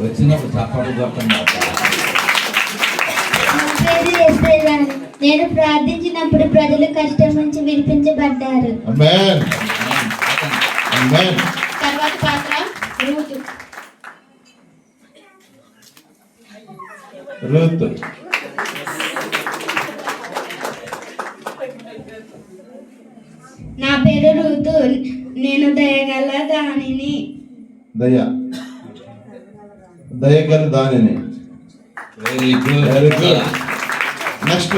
వచ్చినప్పుడు చప్పట్లు కొట్టండి. నేను ప్రార్థించినప్పుడు ప్రజలు కష్టం నుంచి విడిపించబడ్డారు. ఆమేన్. ఆమేన్. తర్వాత పాత్ర రూతు. రూతు. నా పేరు రూతు, నేను దయగల దానిని. దయగల దానిని. Very good. Very good. Next.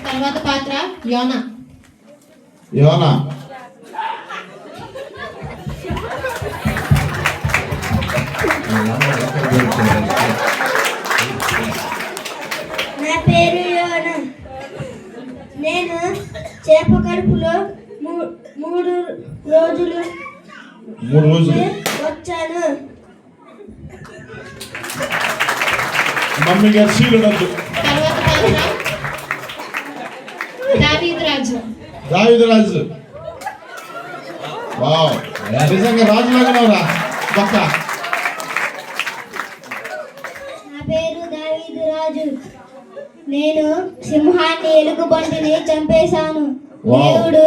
తర్వాత పాత్ర యోనా. యోనా. నా పేరు యోనా, నేను చేప కడుపులో మూడు రోజులు వచ్చాను. మమ్మీ గారు శీలుడద్దు. తర్వాత పాత్ర దావీదు రాజు. దావీదు రాజు. వావ్, నిజంగా రాజులాగా పక్క. నా పేరు దావీదు రాజు, నేను సింహాన్ని ఎలుగుబంటిని చంపేశాను. దేవుడు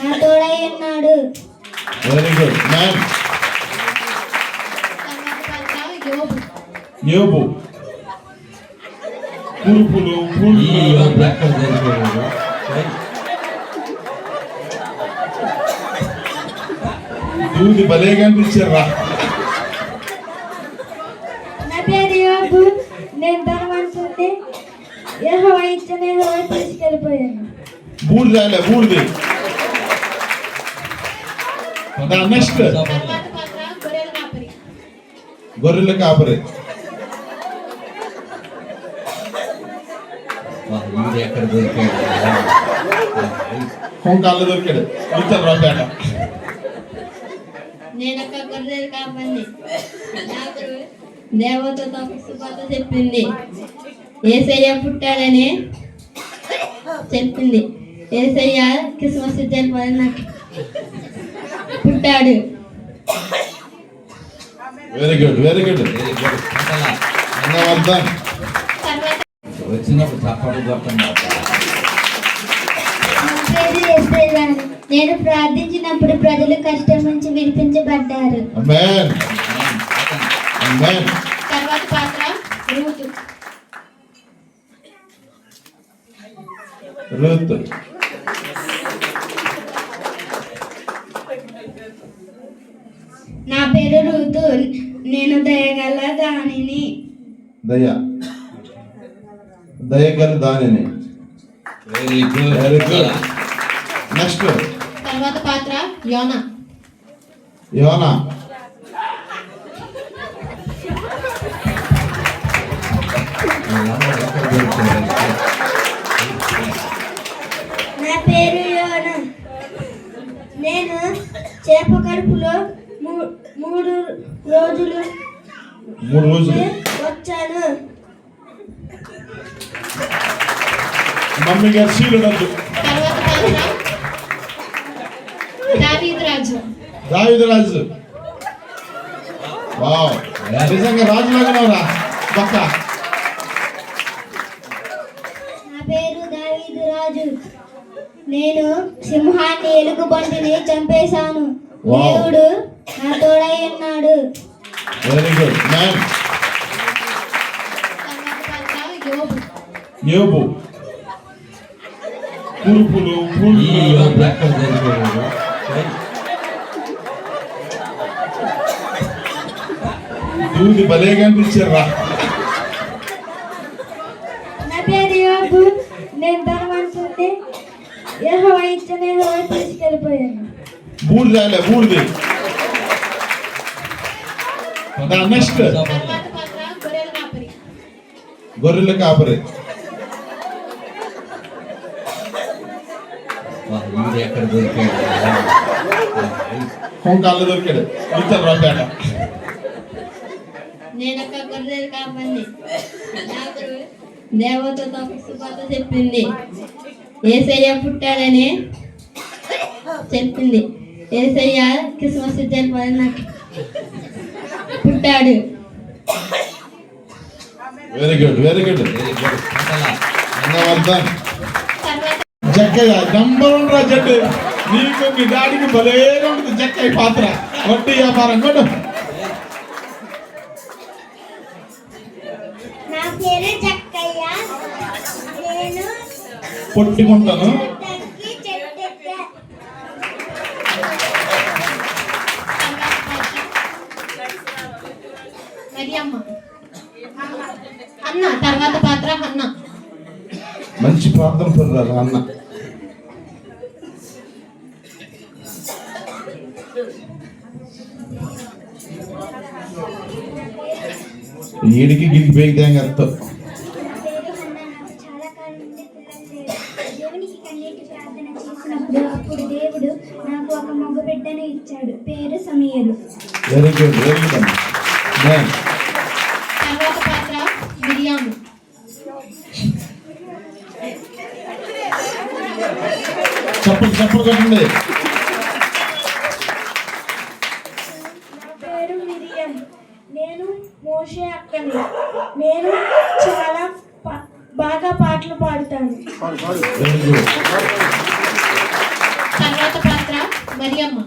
నా తోడై ఉన్నాడు. Very good man. యోబు. పులుపులు దూది భలేగా అనిపించారా. నా పేరు యోబు, నేను ధనవంతుడిని, యెహోవా ఇచ్చిన యెహోవా తీసుకెళ్ళిపోయాను. బూడిద రాలే, బూడిది. నెక్స్ట్. గొర్రెల కాపరి. ఎక్కడ దొరికాడు? కొంకాళ్ళు దొరికాడు. ఇతను రాపేట. నేను ఒక గొర్రెల కాపరిని, నాకు దేవతతో సువార్త చెప్పింది. యేసయ్య పుట్టాడని చెప్పింది. యేసయ్య క్రిస్మస్ జన్మని నాకు పుట్టాడు. Very good. Very good. ధన్యవాదం. వచ్చినప్పుడు చప్పట్లు కొట్టండి. నేను ప్రార్థించినప్పుడు ప్రజలు కష్టం నుంచి విడిపించబడ్డారు. ఆమేన్. ఆమేన్. తర్వాత పాత్ర రూతు. రూతు. నా పేరు రూతు, నేను దయగల దానిని. దయగల దానిని. Very good. Very good. Next. తర్వాత పాత్ర యోనా. యోనా. నా పేరు యోనా, నేను చేప కడుపులో మూడు రోజులు వచ్చాను. మమ్మీ గారు శీలుడద్దు. తర్వాత పాత్ర దావీదు రాజు. దావీదు రాజు. వావ్, నిజంగా రాజులాగా పక్క. నా పేరు దావీదు రాజు, నేను సింహాన్ని ఎలుగుబంటిని చంపేశాను. దేవుడు నా తోడై ఉన్నాడు. Very good man. యోబు. పులుపులు దూది భలేగా అనిపించారా. నా పేరు యోబు, నేను ధనవంతుడిని, యెహోవా ఇచ్చిన యెహోవా తీసుకెళ్ళిపోయాను. బూడిద రాలే, బూడిది. నెక్స్ట్. గొర్రెల కాపరి. ఎక్కడ దొరికాడు? కొంకాళ్ళు దొరికాడు. ఇతను రాపేట. నేను ఒక గొర్రెల కాపరిని, నాకు దేవతతో సువార్త చెప్పింది. యేసయ్య పుట్టాడని చెప్పింది. యేసయ్య క్రిస్మస్ జన్మని నాకు పుట్టాడు. వెరీ గుడ్ వెరీ గుడ్ అసలా ధన్యవాదం. తర్వాత జక్కయ్య నంబర్ 1 రా జట్టు. నీకు మీ డాడీకి భలేగా ఉంటుంది జక్కయ్య పాత్ర. వడ్డీ వ్యాపారం కొట్టు. నా పేరు జక్కయ్య. నేను పొట్టుకుంటాను. తగ్గి చెట్టెక్కా. మరి అమ్మ అన్న తర్వాత పాత్ర అన్న. మంచి ప్రార్థన పడరాదు అన్న. ఈడికి గిరికి బేగితే అర్థం. నా పేరు హన్నా. నాకు చాలా కాలం నుండి పిల్లలు లేరు. దేవునికి కన్నీటి ప్రార్థన చేసినప్పుడు అప్పుడు దేవుడు నాకు ఒక మగ బిడ్డను ఇచ్చాడు. పేరు సమీయలు. వెరీ గుడ్ వెరీ గుడ్ అన్న. తర్వాత పాత్ర మిరియాము. చెప్పలు కొట్టండి. నా పేరు మిరియం. నేను మోషే అక్కని. నేను చాలా బాగా పాటలు పాడుతాను. Very good. తర్వాత పాత్ర మరియమ్మ.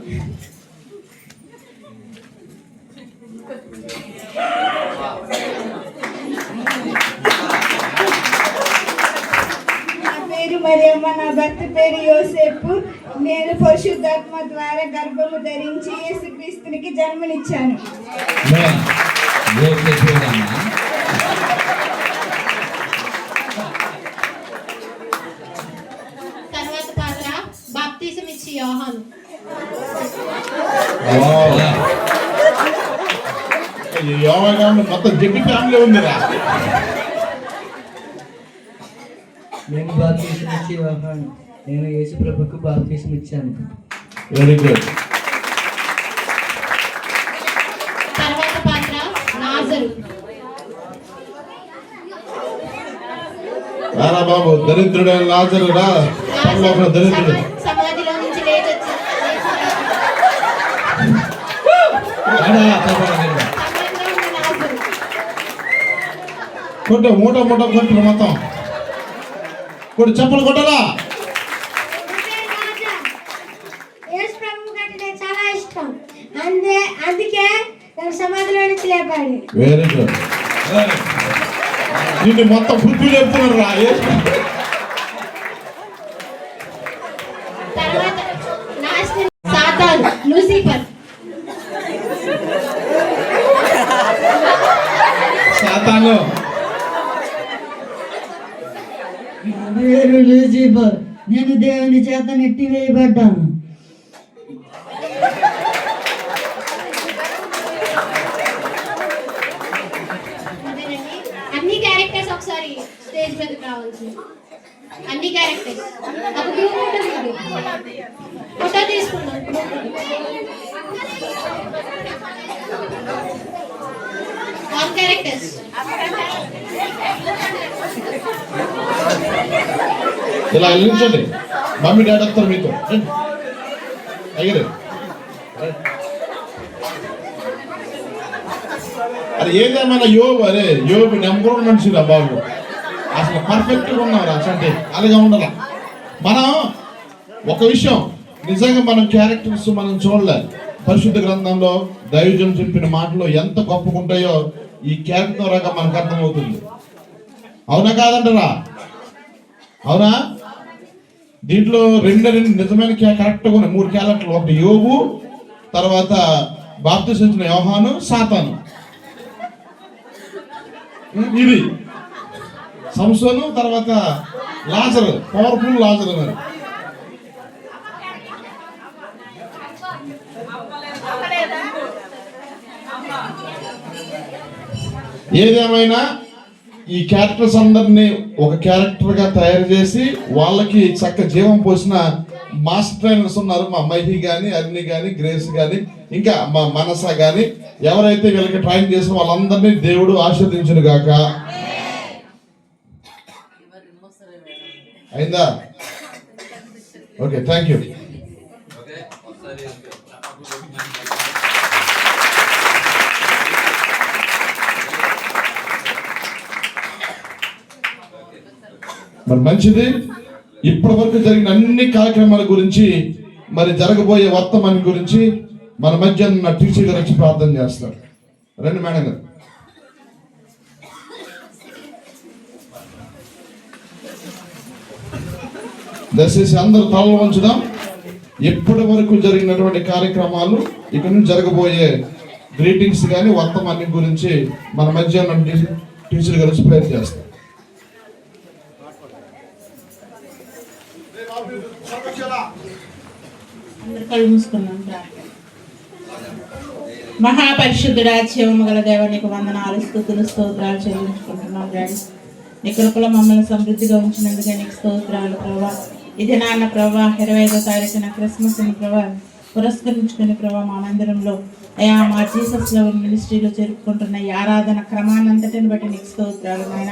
నా పేరు మరియమ్మ. నా భర్త పేరు యోసేపు. నేను పరిశుద్ధాత్మ ద్వారా గర్భము ధరించి యేసుక్రీస్తునికి జన్మనిచ్చాను. తర్వాత పాత్ర బాప్తిసం ఇచ్చి యోహాను. యోగా మొత్తం జగ్గి ఫ్యామిలీ ఉందిరా. నేను బాప్తిసం ఇచ్చి యోహాను. నేను యేసు ప్రభుకు బాప్తిసం ఇచ్చాను. Very good. తర్వాత పాత్ర లాజరు. రారా బాబు దరిద్రుడైన లాజరు రా. దరిద్రుడు సమాధిలో నుంచి లేచి కొట్టు మూట కొట్టు మొత్తం కొట్టు. చెప్పలు కొట్టాలా. యేసు ప్రభు కంటే చాలా ఇష్టం. అందుకే నేను సమాధిలో నుంచి లేపాడు. Very good. నిన్ను మొత్తం పుట్టి లేపుతున్నారు రా. తర్వాత లాస్ట్ సాతాను లూసిఫర్. సాతాను. పేరు లూసిఫర్. నేను దేవుని చేత నెట్టివేయబడ్డాను. అదేనండి. అన్ని క్యారెక్టర్స్ ఒకసారి స్టేజ్ మీదకి రావాల్సి. అన్ని క్యారెక్టర్స్ ఒక గ్రూప్ ఉంటుంది. ఫోటో తీసుకున్నాం. All characters. ఇలా నిల్చోండి. మమ్మీ డాడీ వస్తారు మీతో. అయ్యారు. అరే ఏదేమైనా యోబు నెంబర్ 1 మనిషిరా బాబు. అసలు పర్ఫెక్ట్గా ఉన్నారా అంటే అలాగే ఉండాల. మనం ఒక విషయం నిజంగా మనం క్యారెక్టర్స్ మనం చూడలే. పరిశుద్ధ గ్రంథంలో దైవజనులు చెప్పిన మాటలు ఎంత గొప్పకుంటాయో ఈ క్యారెక్టర్ ద్వారా మనకు అర్థమవుతుంది. అవునా కాదంటారా? అవునా? దీంట్లో రెండు నిజమైన కరెక్ట్గా ఉన్నాయి. 3 క్యారెక్టర్లు. ఒకటి యోబు, తర్వాత బాప్తిసం ఇచ్చిన యోహాను, సాతాను. ఇది సంసోను, తర్వాత లాజరు, పవర్ఫుల్ లాజరు. మరి ఏదేమైనా ఈ క్యారెక్టర్స్ అందరినీ ఒక క్యారెక్టర్ గా తయారు చేసి వాళ్ళకి చక్క జీవం పోసిన మాస్టర్ ట్రైనర్స్ ఉన్నారు. మా మైహి గాని, అన్ని గాని, గ్రేస్ గాని, ఇంకా మా మనస గాని, ఎవరైతే వీళ్ళకి ట్రైన్ చేసిన వాళ్ళందరినీ దేవుడు ఆశీర్వదించును గాక. అయిందా? Okay, thank you. మరి మంచిది. ఇప్పటి వరకు జరిగిన అన్ని కార్యక్రమాల గురించి, మరి జరగబోయే వర్తమానం గురించి మన మధ్య ఉన్న టీచర్ గారు వచ్చి ప్రార్థన చేస్తారు. రండి మేడం గారు. దయచేసి అందరూ తలలు వంచుదాం. ఇప్పటి వరకు జరిగినటువంటి కార్యక్రమాలు, ఇక్కడ నుంచి జరగబోయే గ్రీటింగ్స్ కానీ వర్తమానం గురించి మన మధ్య ఉన్న టీచర్ గారు వచ్చి ప్రేర్ చేస్తారు. మహాపరిశుద్ధుడా, జీవము గల దేవ, నీకు వందనాలు, స్తుతులు, స్తోత్రాలు చెల్లించుకుంటున్నాం డాడీ. నీ కృపలో మమ్మల్ని సమృద్ధిగా ఉంచినందుకే నీకు స్తోత్రాలు ప్రభా. ఇది నాన్న ప్రభా 25వ తారీఖున క్రిస్మస్ని ప్రభా పురస్కరించుకుని ప్రభా మా మందిరంలో అయా మా జీసస్ లవ్ మినిస్ట్రీలో జరుపుకుంటున్న ఈ ఆరాధన క్రమాన్నంతటిని బట్టి నీకు స్తోత్రాలు నాయన.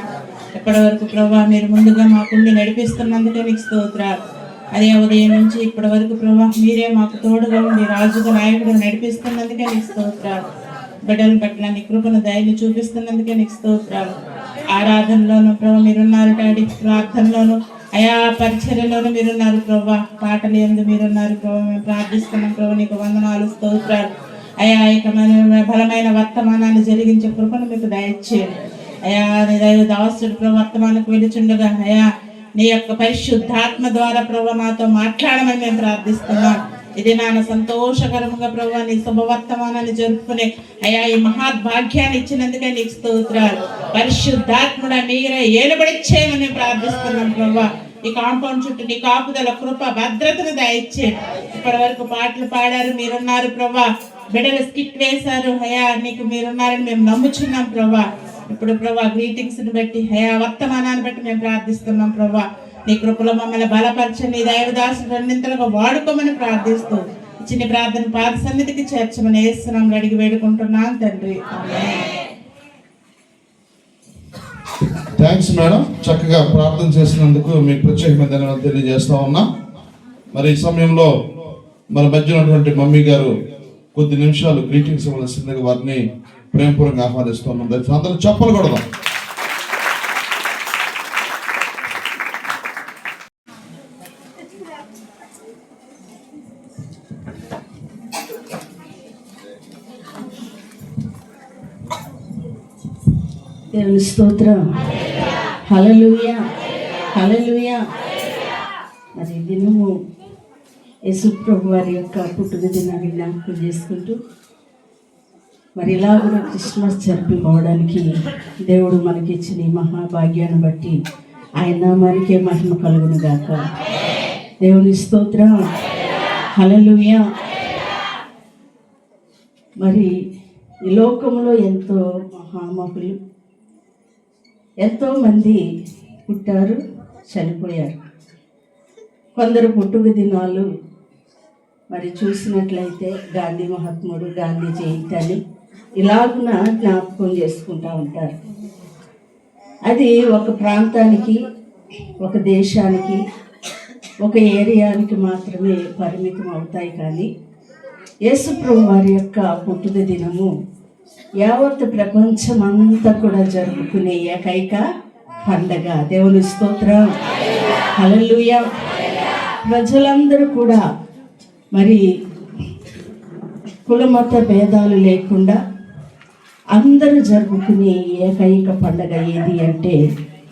ఇప్పటి వరకు ప్రభా మీరు ముందుగా మాకుండి నడిపిస్తున్నందుకే నీకు స్తోత్రాలు. అదే ఉదయం నుంచి ఇప్పటి వరకు ప్రభా మీరే మాకు తోడుగా ఉండి రాజుగా నాయకుడు నడిపిస్తున్నందుకే నీకు స్తోత్రాలు. బిడ్డల పట్ల నీ కృపను దయని చూపిస్తున్నందుకే నీకు స్తోత్రాలు. ఆరాధనలోను ప్రభా మీరున్నారు డాడీ, ప్రార్థనలోను అయా పరిచర్యలోను మీరున్నారు ప్రభా, పాటలు ఎందు మీరున్నారు ప్రభా. మేము ప్రార్థిస్తున్నాం ప్రభా, నీకు వందనాలు, స్తోత్రాలు. అయా ఇక బలమైన వర్తమానాన్ని జరిగించే కృపను మీకు దయచేయండి అయా. నీ దైవ దాసుడు ప్రభా వర్తమానికి వెలుచుండగా అయా నీ యొక్క పరిశుద్ధాత్మ ద్వారా ప్రభా మాతో మాట్లాడమని మేము ప్రార్థిస్తున్నాం. ఇది నాన్న సంతోషకరముగా ప్రభా నీ శుభవర్తమానాన్ని జరుపుకునే అయా ఈ మహాద్భాగ్యాన్ని ఇచ్చినందుకే నీకు స్తోత్రాలు. పరిశుద్ధాత్ముడ మీరే ఏలుబడిచ్చేయమని ప్రార్థిస్తున్నాం ప్రభా. ఈ కాంపౌండ్ చుట్టూ నీ కాపుదల కృప భద్రతను దయచేయండి. ఇప్పటి వరకు పాటలు పాడారు, మీరున్నారు ప్రభా. బిడ్డలు స్కిట్ వేశారు అయా, నీకు మీరున్నారని మేము నమ్ముచున్నాం ప్రభా. ఇప్పుడు ప్రభా గ్రీటింగ్స్ని బట్టి అయా వర్తమానాన్ని బట్టి మేము ప్రార్థిస్తున్నాం ప్రభా. నీ కృపలో మమ్మల్ని బలపరచని నీ దైవదాసుడు రెండింతలుగా వాడుకోమని ప్రార్థిస్తూ ఇచ్చిన ప్రార్థన పాద సన్నిధికి చేర్చమని యేసునామములో అడిగి వేడుకుంటున్నాను తండ్రి. థ్యాంక్స్ మేడం, చక్కగా ప్రార్థన చేసినందుకు మీకు ప్రత్యేకమైన ధన్యవాదాలు తెలియజేస్తా ఉన్నా. మరి ఈ సమయంలో మన మధ్య ఉన్నటువంటి మమ్మీ గారు కొద్ది నిమిషాలు గ్రీటింగ్స్ ఇవ్వాల్సిందిగా వారిని ప్రేమపూర్వకంగా ఆహ్వానిస్తున్నాం. దయచేసి అందరూ చప్పలు కొడదాం. దేవుని స్తోత్రం. హల్లెలూయా, హల్లెలూయా. మరి దినము యేసు ప్రభు వారి యొక్క పుట్టుకదినాన్ని జ్ఞాపకం చేసుకుంటూ మరి ఇలాగున క్రిస్మస్ జరుపుకోవడానికి దేవుడు మనకి ఇచ్చిన ఈ మహాభాగ్యాన్ని బట్టి ఆయన నామానికే మహిమ కలుగును గాక. దేవుని స్తోత్రం. హల్లెలూయా. మరి ఈ లోకంలో ఎంతో మహామహులు ఎంతోమంది పుట్టారు, చనిపోయారు. కొందరు పుట్టుక దినాలు మరి చూసినట్లయితే గాంధీ మహాత్ముడు, గాంధీ జయంతి అని ఇలాగున జ్ఞాపకం చేసుకుంటూ ఉంటారు. అది ఒక ప్రాంతానికి, ఒక దేశానికి, ఒక ఏరియానికి మాత్రమే పరిమితం అవుతాయి. కానీ యేసు ప్రభు వారి యొక్క పుట్టుక దినము యావత్ ప్రపంచం అంతా కూడా జరుపుకునే ఏకైక పండగ. దేవుని స్తోత్రం. హల్లెలూయా. ప్రజలందరూ కూడా మరి కులమత భేదాలు లేకుండా అందరూ జరుపుకునే ఏకైక పండగ ఏది అంటే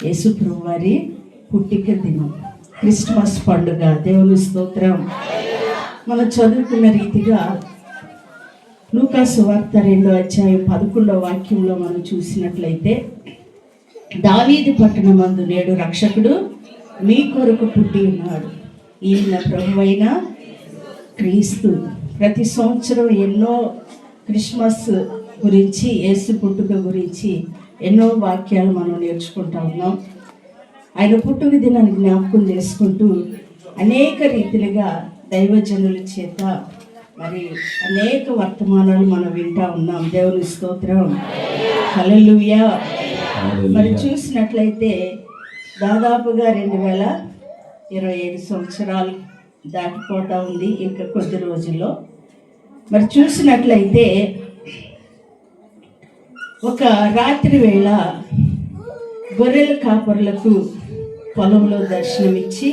యేసు ప్రభు వారి పుట్టిక దినం, క్రిస్మస్ పండుగ. దేవుని స్తోత్రం. మనం చదువుకున్న రీతిగా లూకా సువార్త 2వ అధ్యాయం 11వ వాక్యంలో మనం చూసినట్లయితే, దావీదు పట్టణమందు నేడు రక్షకుడు మీ కొరకు పుట్టి ఉన్నాడు, ఈయన ప్రభువైన క్రీస్తు. ప్రతి సంవత్సరం ఎన్నో క్రిస్మస్ గురించి, యేసు పుట్టుక గురించి ఎన్నో వాక్యాలు మనం నేర్చుకుంటా ఉన్నాం. ఆయన పుట్టుక దినాన్ని జ్ఞాపకం చేసుకుంటూ అనేక రీతిలుగా దైవజనుల చేత మరి అనేక వర్తమానాలు మనం వింటా ఉన్నాం. దేవుని స్తోత్రం. హల్లెలూయా. మరి చూసినట్లయితే దాదాపుగా 2025 సంవత్సరాలు దాటిపోతూ ఉంది ఇంకా కొద్ది రోజుల్లో. మరి చూసినట్లయితే ఒక రాత్రి వేళ గొర్రెల కాపరులకు పొలంలో దర్శనమిచ్చి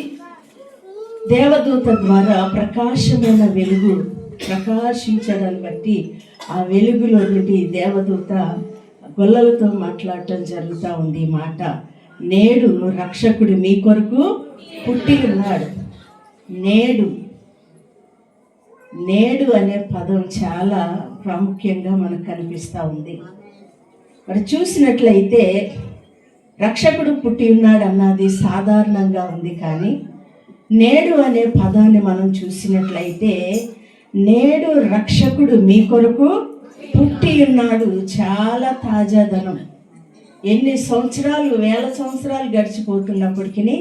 దేవదూత ద్వారా ప్రకాశమైన వెలుగు ప్రకాశించడాన్ని బట్టి ఆ వెలుగులో నుండి దేవదూత గొల్లలతో మాట్లాడటం జరుగుతూ ఉంది. ఈ మాట, నేడు రక్షకుడు మీ కొరకు పుట్టి ఉన్నాడు. నేడు నేడు అనే పదం చాలా ప్రాముఖ్యంగా మనకు కనిపిస్తూ ఉంది. మరి చూసినట్లయితే రక్షకుడు పుట్టి ఉన్నాడు అన్నది సాధారణంగా ఉంది, కానీ నేడు అనే పదాన్ని మనం చూసినట్లయితే నేడు రక్షకుడు మీ కొరకు పుట్టి ఉన్నాడు. చాలా తాజాదనం. ఎన్ని సంవత్సరాలు, వేల సంవత్సరాలు గడిచిపోతున్నప్పటికీ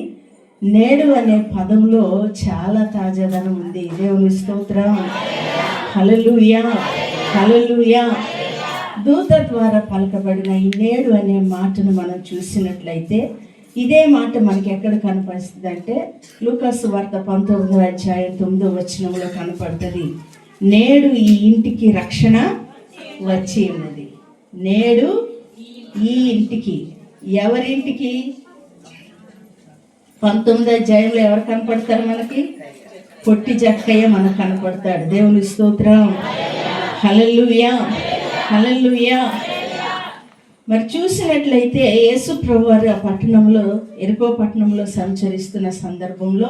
నేడు అనే పదంలో చాలా తాజాదనం ఉంది. దేవుని స్తోత్రం. హల్లెలూయా, హల్లెలూయా. దూత ద్వారా పలకబడిన ఈ నేడు అనే మాటను మనం చూసినట్లయితే ఇదే మాట మనకి ఎక్కడ కనపడుతుంది అంటే లూకాసు వార్త 19వ అధ్యాయం 9వ వచనంలో కనపడుతుంది. నేడు ఈ ఇంటికి రక్షణ వచ్చి ఉన్నది. నేడు ఈ ఇంటికి, ఎవరింటికి? 19వ అధ్యాయంలో ఎవరు కనపడతారు మనకి? పొట్టి జక్కయ్య మనకు కనపడతాడు. దేవుని స్తోత్రం. హల్లెలూయా, హల్లెలూయా. మరి చూసినట్లయితే యేసు ప్రభువారు ఆ పట్టణంలో, ఎరుకో పట్టణంలో సంచరిస్తున్న సందర్భంలో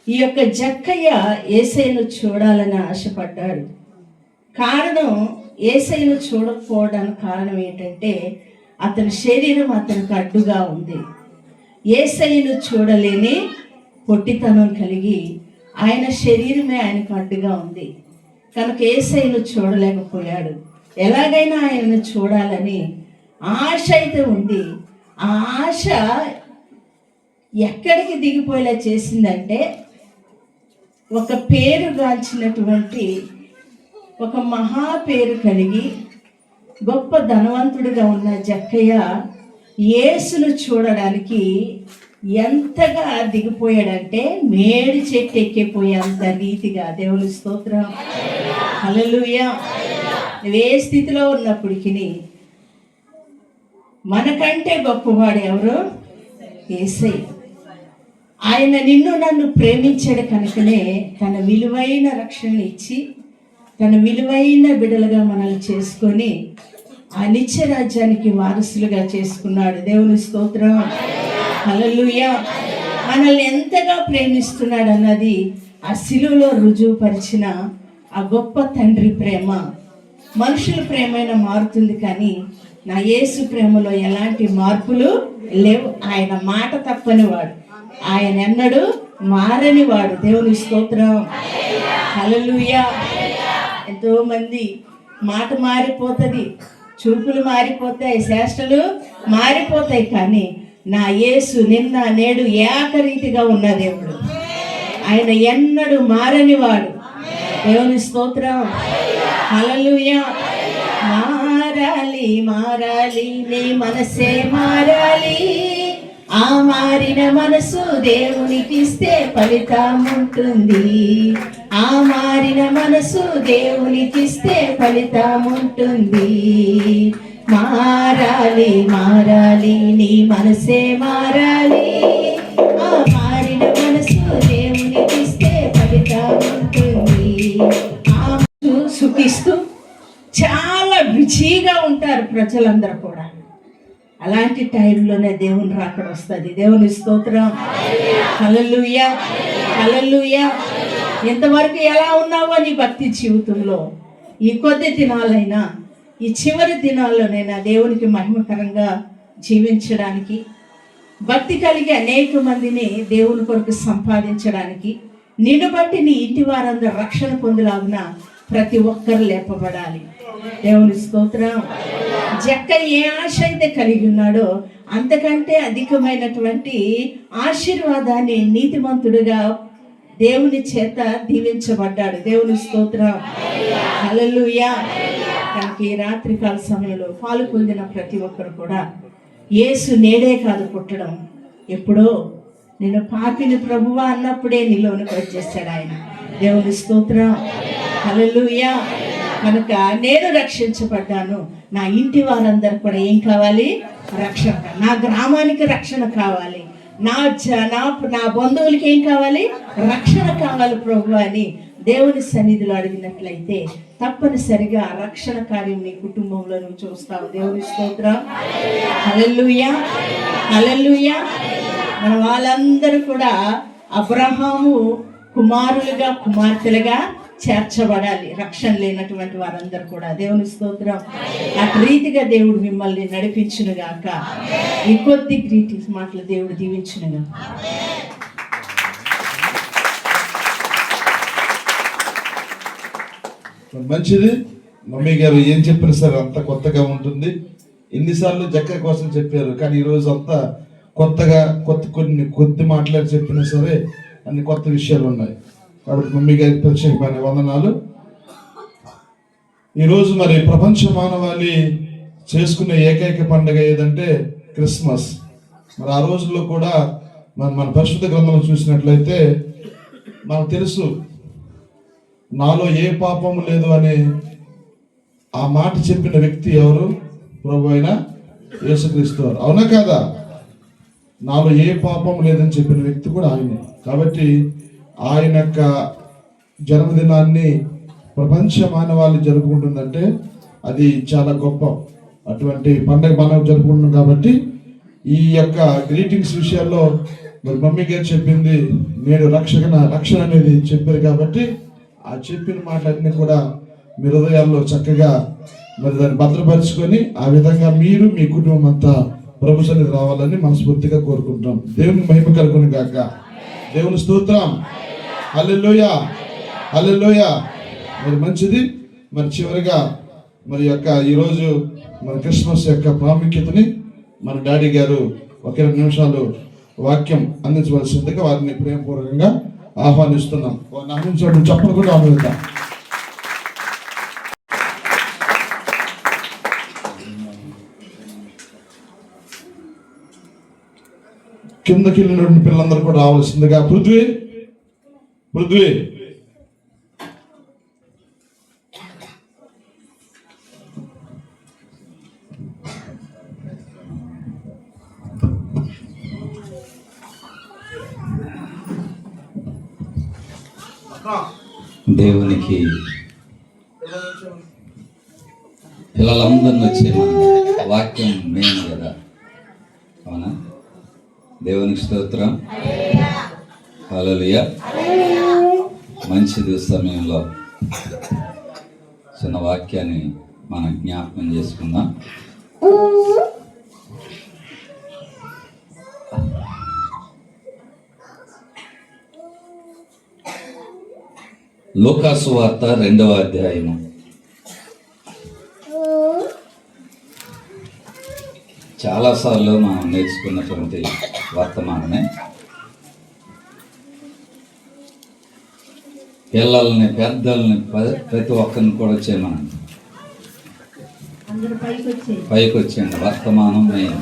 ఈ యొక్క జక్కయ్య యేసయ్యను చూడాలని ఆశపడ్డాడు. కారణం, యేసయ్యను చూడకపోవడానికి కారణం ఏంటంటే అతని శరీరం అతనికి అడ్డుగా ఉంది. యేసయ్యను చూడలేని పొట్టితనం కలిగి ఆయన శరీరమే ఆయనకు అడ్డుగా ఉంది కనుక యేసయ్యను చూడలేకపోయాడు. ఎలాగైనా ఆయనను చూడాలని ఆశ అయితే ఉంది. ఆ ఆశ ఎక్కడికి దిగిపోయేలా చేసిందంటే ఒక పేరుగాంచినటువంటి, ఒక మహా పేరు కలిగి గొప్ప ధనవంతుడిగా ఉన్న జక్కయ్య యేసును చూడడానికి ఎంతగా దిగిపోయాడంటే మేడి చెట్టు ఎక్కిపోయేంత రీతిగా. దేవుని స్తోత్రం. హల్లెలూయా. నువ్వే స్థితిలో ఉన్నప్పటికీ మనకంటే గొప్పవాడు ఎవరు? యేసయ్య. ఆయన నిన్ను నన్ను ప్రేమించాడు కనుకనే తన విలువైన రక్షణ ఇచ్చి తన విలువైన బిడ్డలుగా మనల్ని చేసుకొని ఆ నిత్య రాజ్యానికి వారసులుగా చేసుకున్నాడు. దేవుని స్తోత్రం. హల్లెలూయా. మనల్ని ఎంతగా ప్రేమిస్తున్నాడు అన్నది ఆ శిలువలో రుజువుపరిచిన ఆ గొప్ప తండ్రి ప్రేమ. మనుషుల ప్రేమైనా మారుతుంది, కానీ నా యేసు ప్రేమలో ఎలాంటి మార్పులు లేవు. ఆయన మాట తప్పని వాడు, ఆయన ఎన్నడూ మారని వాడు. దేవుని స్తోత్రం. హల్లెలూయా. ఎంతో మంది మాట మారిపోతుంది, చూపులు మారిపోతాయి, చేష్టలు మారిపోతాయి, కానీ నా యేసు నిన్న నేడు ఏకరీతిగా ఉన్న దేవుడు. ఆయన ఎన్నడూ మారని వాడు. దేవుని స్తోత్రం. హల్లెలూయా. మారాలి, మారాలి, నీ మనసే మారాలి. ఆ మారిన మనసు దేవునికి ఇస్తే ఫలితం ఉంటుంది. ఆ మారిన మనసు దేవునికి ఇస్తే ఫలితం ఉంటుంది. మారాలి, మారాలి, నీ మనసే మారాలి. ఆ మారిన మనసు దేవునికి ఇస్తే ఫలితం ఉంటుంది. సుఖిస్తూ చాలా బిజీగా ఉంటారు ప్రజలందరూ కూడా. అలాంటి టైంలోనే దేవుని రాకడ వస్తుంది. దేవుని స్తోత్రం. హల్లెలూయా, హల్లెలూయా. ఇంతవరకు ఎలా ఉన్నావో నీ భక్తి జీవితంలో ఈ కొద్ది దినాలైనా, ఈ చివరి దినాల్లోనైనా దేవునికి మహిమకరంగా జీవించడానికి, భక్తి కలిగి అనేక మందిని దేవుని కొరకు సంపాదించడానికి, నిన్ను బట్టి నీ ఇంటి వారందరూ రక్షణ పొందులాగున ప్రతి ఒక్కరు లేపబడాలి. దేవుని స్తోత్రం. జక్క ఏ ఆశ అయితే కలిగి ఉన్నాడో అంతకంటే అధికమైనటువంటి ఆశీర్వాదాన్ని నీతిమంతుడుగా దేవుని చేత దీవించబడ్డాడు. దేవుని స్తోత్రం. హల్లెలూయా. కనుక ఈ రాత్రికాల సమయంలో పాలు పొందిన ప్రతి ఒక్కరు కూడా యేసు నేడే కాదు పుట్టడం, ఎప్పుడో నేను పాపిని ప్రభువా అన్నప్పుడే నీలోనికి వచ్చేసాడు ఆయన. దేవుని స్తోత్రం. హల్లెలూయా. కనుక నేను రక్షించబడ్డాను, నా ఇంటి వారందరూ కూడా ఏం కావాలి? రక్షణ. నా గ్రామానికి రక్షణ కావాలి, నా బంధువులకి ఏం కావాలి? రక్షణ కావాలి ప్రభు అని దేవుని సన్నిధిలో అడిగినట్లయితే తప్పనిసరిగా రక్షణ కార్యం నీ కుటుంబంలో నువ్వు చూస్తావు. దేవుని స్తోత్రం. హల్లెలూయా, హల్లెలూయా. మన వాళ్ళందరూ కూడా అబ్రహాము కుమారులుగా కుమార్తెలుగా చేర్చబడాలి, రక్షణ లేనటువంటి వారందరూ కూడా. దేవుని స్తోత్రం. అటు రీతిగా దేవుడు మిమ్మల్ని నడిపించును గాక. ఈ కొద్ది గ్రీటింగ్స్ మాటలు దేవుడు దీవించునుగా. మంచిది. మమ్మీ గారు ఏం చెప్పినా సరే అంత కొత్తగా ఉంటుంది. ఎన్నిసార్లు జక్క కోసం చెప్పారు, కానీ ఈరోజు అంతా కొత్తగా కొద్ది మాటలు చెప్పినా సరే అన్ని కొత్త విషయాలు ఉన్నాయి. కాబట్టి మమ్మీ గారికి ప్రత్యేకమైన వందనాలు. ఈరోజు మరి ప్రపంచ మానవాళి చేసుకునే ఏకైక పండుగ ఏదంటే క్రిస్మస్. మరి ఆ రోజుల్లో కూడా మన పరిశుద్ధ గ్రంథంలో చూసినట్లయితే మనకు తెలుసు, నాలో ఏ పాపము లేదు అనే ఆ మాట చెప్పిన వ్యక్తి ఎవరు? ప్రభు అయిన యేసుక్రీస్తు. అవునా కాదా? నాలో ఏ పాపం లేదని చెప్పిన వ్యక్తి కూడా ఆయనే. కాబట్టి ఆయన యొక్క జన్మదినాన్ని ప్రపంచ మానవాళి జరుపుకుంటుందంటే అది చాలా గొప్ప. అటువంటి పండుగ మనం జరుపుకుంటున్నాం. కాబట్టి ఈ యొక్క గ్రీటింగ్స్ విషయాల్లో మరి మమ్మీ గారు చెప్పింది నేను రక్షణ అనేది చెప్పారు. కాబట్టి ఆ చెప్పిన మాటలన్నీ కూడా మీ హృదయాల్లో చక్కగా మరి దాన్ని భద్రపరుచుకొని ఆ విధంగా మీరు మీ కుటుంబం అంతా ప్రభు సన్నిధికి రావాలని మనస్ఫూర్తిగా కోరుకుంటాం. దేవుని మహిమ కలుగును గాక. దేవుని స్తోత్రం. హల్లెలూయా, హల్లెలూయా. మరి మంచిది. మరి చివరిగా మరి ఈరోజు మన క్రిస్మస్ యొక్క ప్రాముఖ్యతని మన డాడీ గారు ఒక 2 నిమిషాలు వాక్యం అందించవలసిందిగా వారిని ప్రేమపూర్వకంగా ఆహ్వానిస్తున్నాం. ఆహ్వానించడం చెప్పను కూడా ఆహ్వానిద్దాం. కిందకి వెళ్ళినటువంటి పిల్లలందరూ కూడా రావాల్సిందిగా. పృథ్వీ దేవునికి పిల్లలందరిని వచ్చేయమని వాక్యం మెయిన్ కదా. అవునా? దేవునికి స్తోత్రం. హల్లెలూయా. మంచిది. సమయంలో చిన్న వాక్యాన్ని మనం జ్ఞాపకం చేసుకుందాం. లూకాసు వార్త 2వ అధ్యాయము. చాలాసార్లు మనం నేర్చుకున్నటువంటి వర్తమానమే. పిల్లల్ని పెద్దల్ని ప్రతి ఒక్కరిని కూడా చేయమనండి. పైకి వచ్చేయండి. వర్తమానం మెయిన్.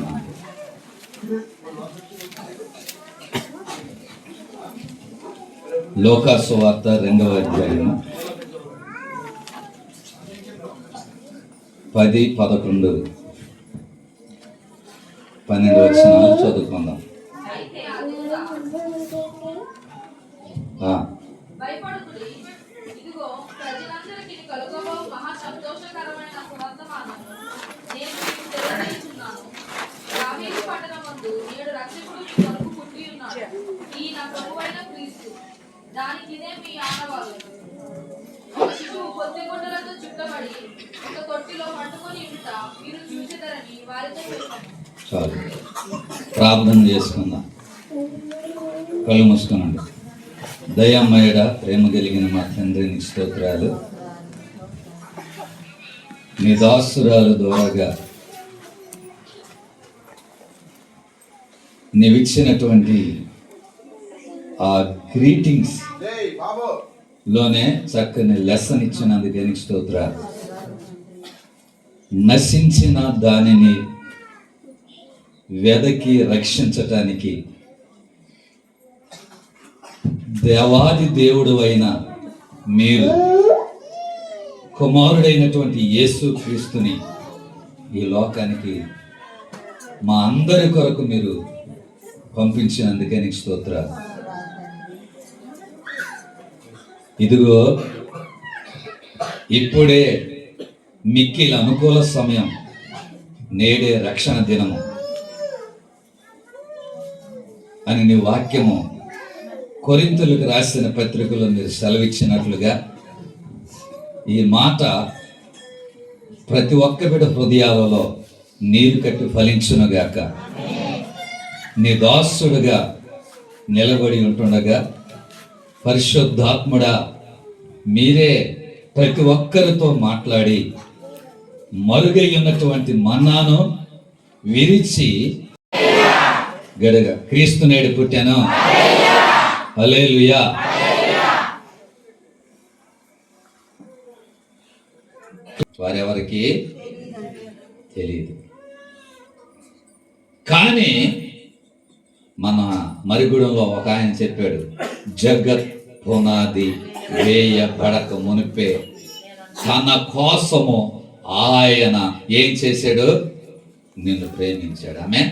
లూకాసు వార్త 2వ అధ్యాయము 10, 11, 12 వచనాలు చదువుకుందాం. దానికి ఇదే మీ ఆనవాళ్ళు. శిశువు పొత్తిగుడ్డలతో చుట్టబడి ఒక తొట్టిలో పట్టుకొని ఉంట మీరు చూసేదరని వారితో చెప్పాను. చాలు, ప్రార్థన చేసుకుందాం. కళ్ళు మూసుకునండి. దయమయుడ, ప్రేమ కలిగిన మా తండ్రి, నీ స్తోత్రాలు. నీ దాసురాలు ద్వారాగా నీవిచ్చినటువంటి ఆ గ్రీటింగ్స్ లోనే చక్కని లెసన్ ఇచ్చినందుకు దేనికి స్తోత్రాలు. నశించిన దానిని వెదకి రక్షించటానికి దేవాది దేవుడు అయిన మీరు కుమారుడైనటువంటి యేసు క్రీస్తుని ఈ లోకానికి మా అందరి కొరకు మీరు పంపించినందుకే నీకు స్తోత్రాలు. ఇదిగో ఇప్పుడే మిక్కిలి అనుకూల సమయం, నేడే రక్షణ దినము అని నీ వాక్యము కొరింథీయులకు రాసిన పత్రికలో మీరు సెలవిచ్చినట్లుగా ఈ మాట ప్రతి ఒక్క బిడ్డ హృదయాలలో నీరు కట్టి ఫలించునుగాక. నీ దాసుడుగా నిలబడి ఉంటుండగా పరిశుద్ధాత్ముడా మీరే ప్రతి ఒక్కరితో మాట్లాడి మరుగై ఉన్నటువంటి మన్నాను విరిచి గడగా క్రీస్తు నేడు పుట్టాను, హల్లెలూయా. వారెవరికి తెలియదు, కానీ మన మరిగూడెంలో ఒక ఆయన చెప్పాడు, జగత్ పునాది వేయబడక మునిపే తన కోసము ఆయన ఏం చేశాడు, నిన్ను ప్రేమించాడు. ఆమె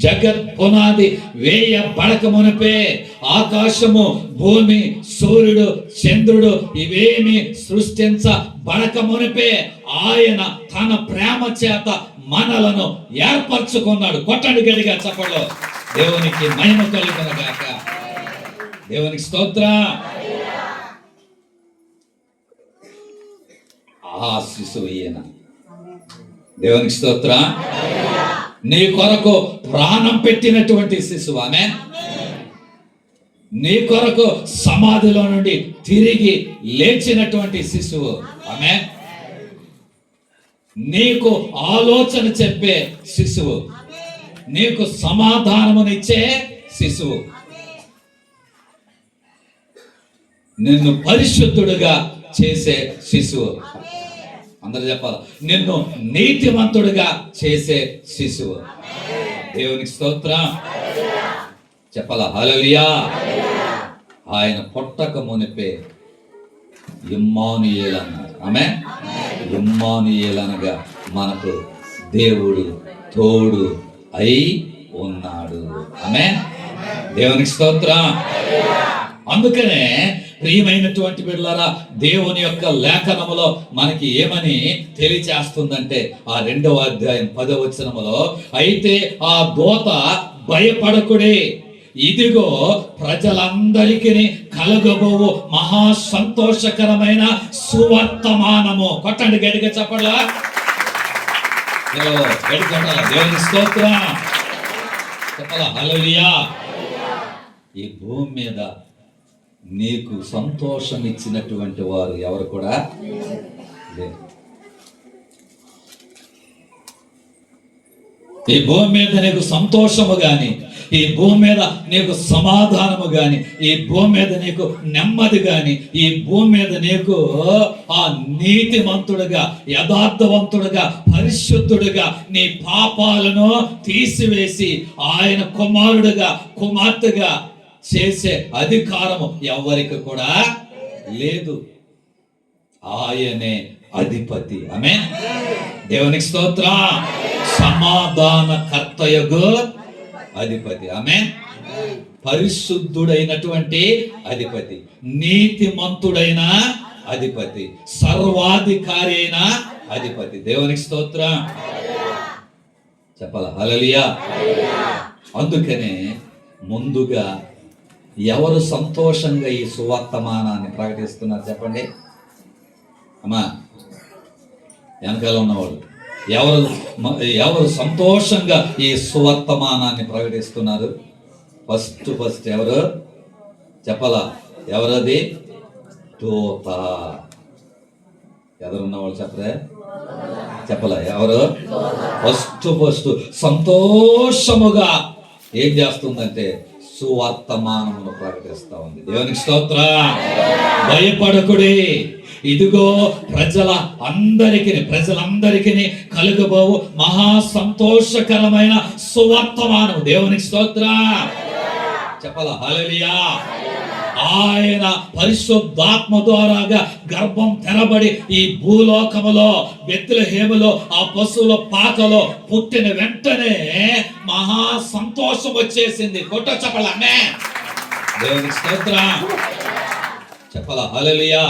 జగత్ పునాది వేయబడక మునిపే, ఆకాశము భూమి సూర్యుడు చంద్రుడు ఇవేమి సృష్టించబడక మునిపే ఆయన తన ప్రేమ చేత మనలను ఏర్పరచుకున్నాడు. కొట్టండి గడిగా చప్పట్లో. దేవునికి మహిమ కలుగునుగాక. దేవునికి స్తోత్రం. ఆ శిశువు ఈయన. దేవునికి స్తోత్రం. నీ కొరకు ప్రాణం పెట్టినటువంటి శిశువు. ఆమె నీ కొరకు సమాధిలో నుండి తిరిగి లేచినటువంటి శిశువు. ఆమె నీకు ఆలోచన చెప్పే శిశువు, నీకు సమాధానమునిచ్చే శిశువు, నిన్ను పరిశుద్ధుడుగా చేసే శిశువు. అందరూ చెప్పాలి, నిన్ను నీతిమంతుడుగా చేసే శిశువు. దేవునికి స్తోత్రం. చెప్పాలా హల్లెలూయా. ఆయన పుట్టక మునిపే ఇమ్మానుయేల్ అన్నాడు. ఆమె ఇమ్మానుయేల్ అనగా మనకు దేవుడు తోడు అయి ఉన్నాడు. ఆమె దేవునికి స్తోత్రం. అందుకనే ప్రియమైనటువంటి బిడ్డలారా, దేవుని యొక్క లేఖనములో మనకి ఏమని తెలియచేస్తుందంటే ఆ 2వ అధ్యాయం 10వ వచనములో, అయితే ఆ దూత భయపడకుడే, ఇదిగో ప్రజలందరికీ కలుగబోవు మహా సంతోషకరమైన సువర్తమానము. కొట్టండి గడిగా చెప్పలా. దేవుని స్తోత్రం. చెప్పాలా హల్లెలూయా. ఈ భూమి మీద నీకు సంతోషం ఇచ్చినటువంటి వారు ఎవరు కూడా లేరు. ఈ భూమి మీద నీకు సంతోషము గాని, ఈ భూమి మీద నీకు సమాధానము గాని, ఈ భూమి మీద నీకు నెమ్మది గాని, ఈ భూమి మీద నీకు ఆ నీతిమంతుడుగా యథార్థవంతుడుగా పరిశుద్ధుడుగా నీ పాపాలను తీసివేసి ఆయన కుమారుడుగా కుమార్తెగా చేసే అధికారము ఎవరికి కూడా లేదు. ఆయనే అధిపతి. ఆమేన్. దేవునికి స్తోత్రం. సమాధానకర్తయగు అధిపతి. ఆమేన్. పరిశుద్ధుడైనటువంటి అధిపతి, నీతిమంతుడైన అధిపతి, సర్వాధికారి అయిన అధిపతి. దేవునికి స్తోత్రం. చెప్పాలా హల్లెలూయా. అందుకనే ముందుగా ఎవరు సంతోషంగా ఈ సువర్తమానాన్ని ప్రకటిస్తున్నారు చెప్పండి అమ్మా. వెనకాల ఉన్నవాళ్ళు ఎవరు సంతోషంగా ఈ సువర్తమానాన్ని ప్రకటిస్తున్నారు? ఫస్ట్ ఎవరు చెప్పాలా? ఎవరది? దూత. ఎదురున్నవాళ్ళు చెప్పరే? చెప్పలా? ఎవరు? ఫస్ట్ సంతోషముగా ఏం చేస్తుందంటే సువర్తమానమును ప్రకటిస్తా ఉంది. దేవునికి స్తోత్రం. భయపడకుడి, ఇదిగో ప్రజలందరికీ కలుగబోవు మహా సంతోషకరమైన సువర్తమానం. దేవునికి స్తోత్రం. చెప్పాలా హల్లెలూయా. ఆయన పరిశుద్ధాత్మ ద్వారాగా గర్భం తెరబడి ఈ భూలోకములో బెత్లెహేములో ఆ పశువుల పాకలో పుట్టిన వెంటనే మహా సంతోషం వచ్చేసింది. కొట్ట చెప్పలామే దేవునికి స్తోత్రం. చెప్పాల హల్లెలూయా.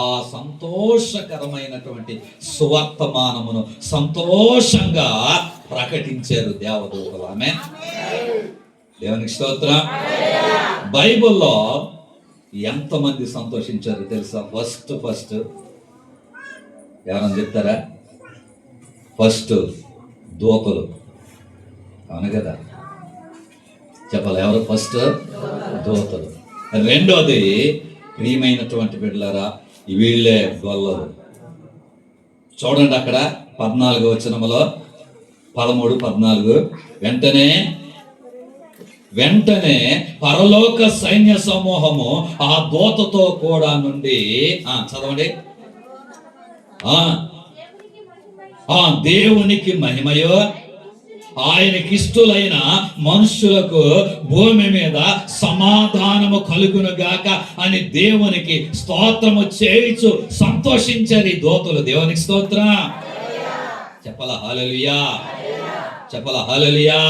ఆ సంతోషకరమైనటువంటి సువర్తమానమును సంతోషంగా ప్రకటించారు దేవదూతలు. ఆమేన్. దేవునికి స్తోత్రం. బైబిల్లో ఎంతమంది సంతోషించారు తెలుసా? ఫస్ట్ ఎవరన్నా చెప్తారా? ఫస్ట్ దూతలు, అవును కదా? చెప్పాలి ఎవరు? ఫస్ట్ దూతలు. రెండోది ప్రియమైనటువంటి బిడ్డలారా, వీళ్ళే గొల్లలు. చూడండి అక్కడ 14వ వచనములో 13, 14 వెంటనే పరలోక సైన్య సమూహము ఆ దూతతో కూడా నుండి చదవండి. దేవునికి మహిమయో ఆయనకిష్టులైన మనుషులకు భూమి మీద సమాధానము కలుగును గాక అని దేవునికి స్తోత్రము చేయుచు సంతోషించారు ఈ దూతలు. దేవునికి స్తోత్రం. చెప్పాల హల్లెలూయా. చెప్పాల హల్లెలూయా.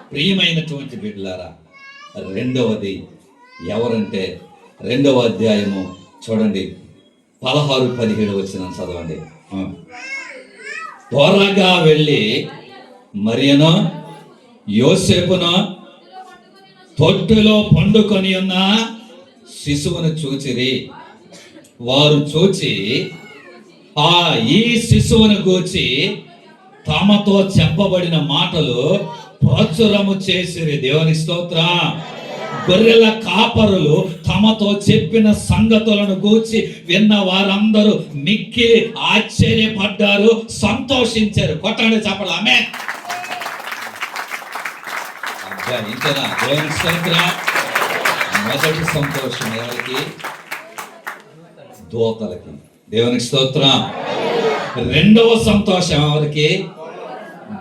ప్రియమైనటువంటి బిడ్డలారా, రెండవది ఎవరంటే 2వ అధ్యాయము చూడండి 16, 17 వచనం చదవండి. త్వరగా వెళ్ళి మరియను యోసేపును తొట్టులో పండుకొని ఉన్న శిశువును చూచిరి. వారు చూచి ఈ శిశువును గూర్చి తమతో చెప్పబడిన మాటలు ప్రచురము చేసిరి. దేవుని స్తోత్రం. గొర్రెల కాపరులు తమతో చెప్పిన సంగతులను గూర్చి విన్న వారందరూ మిక్కిలి ఆశ్చర్యపడ్డారు, సంతోషించారు. కొట్టండి చెప్పాలి ఆమేన్. ఇంతేనా? దేవుని స్తోత్రం. మొదటి సంతోషం ఎవరికి? దూతలకి. దేవునికి స్తోత్రం. రెండవ సంతోషం ఎవరికి?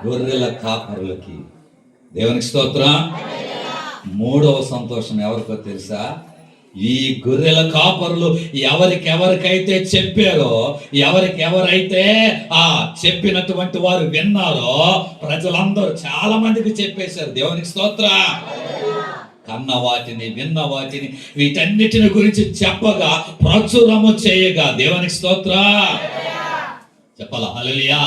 గొర్రెల కాపరులకి. దేవునికి స్తోత్రం. మూడవ సంతోషం ఎవరికో తెలుసా? ఈ గొర్రెల కాపరులు ఎవరికెవరికైతే చెప్పారో, ఎవరికెవరైతే చెప్పినటువంటి వారు విన్నారో, ప్రజలందరూ చాలా మందికి చెప్పేశారు. దేవునికి స్తోత్రం. కన్న వాటిని, విన్న వాటిని, వీటన్నిటిని గురించి చెప్పగా, ప్రచురము చేయగా. దేవునికి స్తోత్రం. చెప్పాల హల్లెలూయా.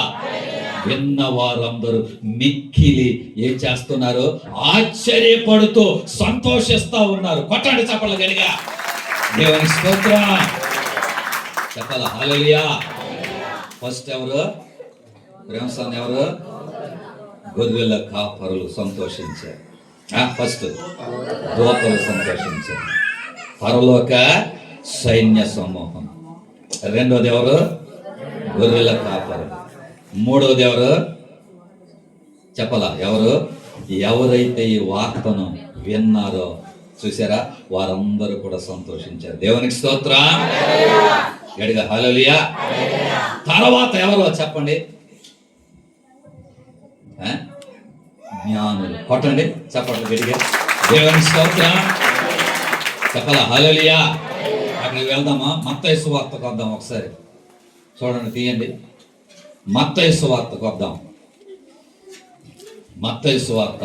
విన్న వారందరూ మిక్కిలి ఏం చేస్తున్నారు? ఆశ్చర్యపడుతూ సంతోషిస్తా ఉన్నారు. కొట్టండి చెప్పాలి గట్టిగా. దేవుని స్తోత్రం. చెప్పాల హల్లెలూయా. ఫస్ట్ ఎవరు? ప్రేమసాన్ ఎవరు? గొర్రెల కాపరులు సంతోషించారు. ఫస్ట్ దూతలు సంతోషించారు. పరలోక సైన్య సమూహం. రెండోది ఎవరు? గొర్రెల కాపరులు. మూడవది ఎవరు? చెప్పాలా ఎవరు? ఎవరైతే ఈ వార్తను విన్నారో చూసారా, వారందరూ కూడా సంతోషించారు. దేవునికి స్తోత్రం. గట్టిగా హల్లెలూయా. తర్వాత ఎవరో చెప్పండి? జ్ఞానులు. కొట్టండి చెప్పండి గట్టిగా. దేవునికి స్తోత్రం. చెప్పాలా హల్లెలూయా. అక్కడికి వెళ్దామా? మత్తయి సువార్తకు వద్దాం ఒకసారి. చూడండి, తీయండి. మత్తయి సువార్తకు వద్దాం. మత్తయి సువార్త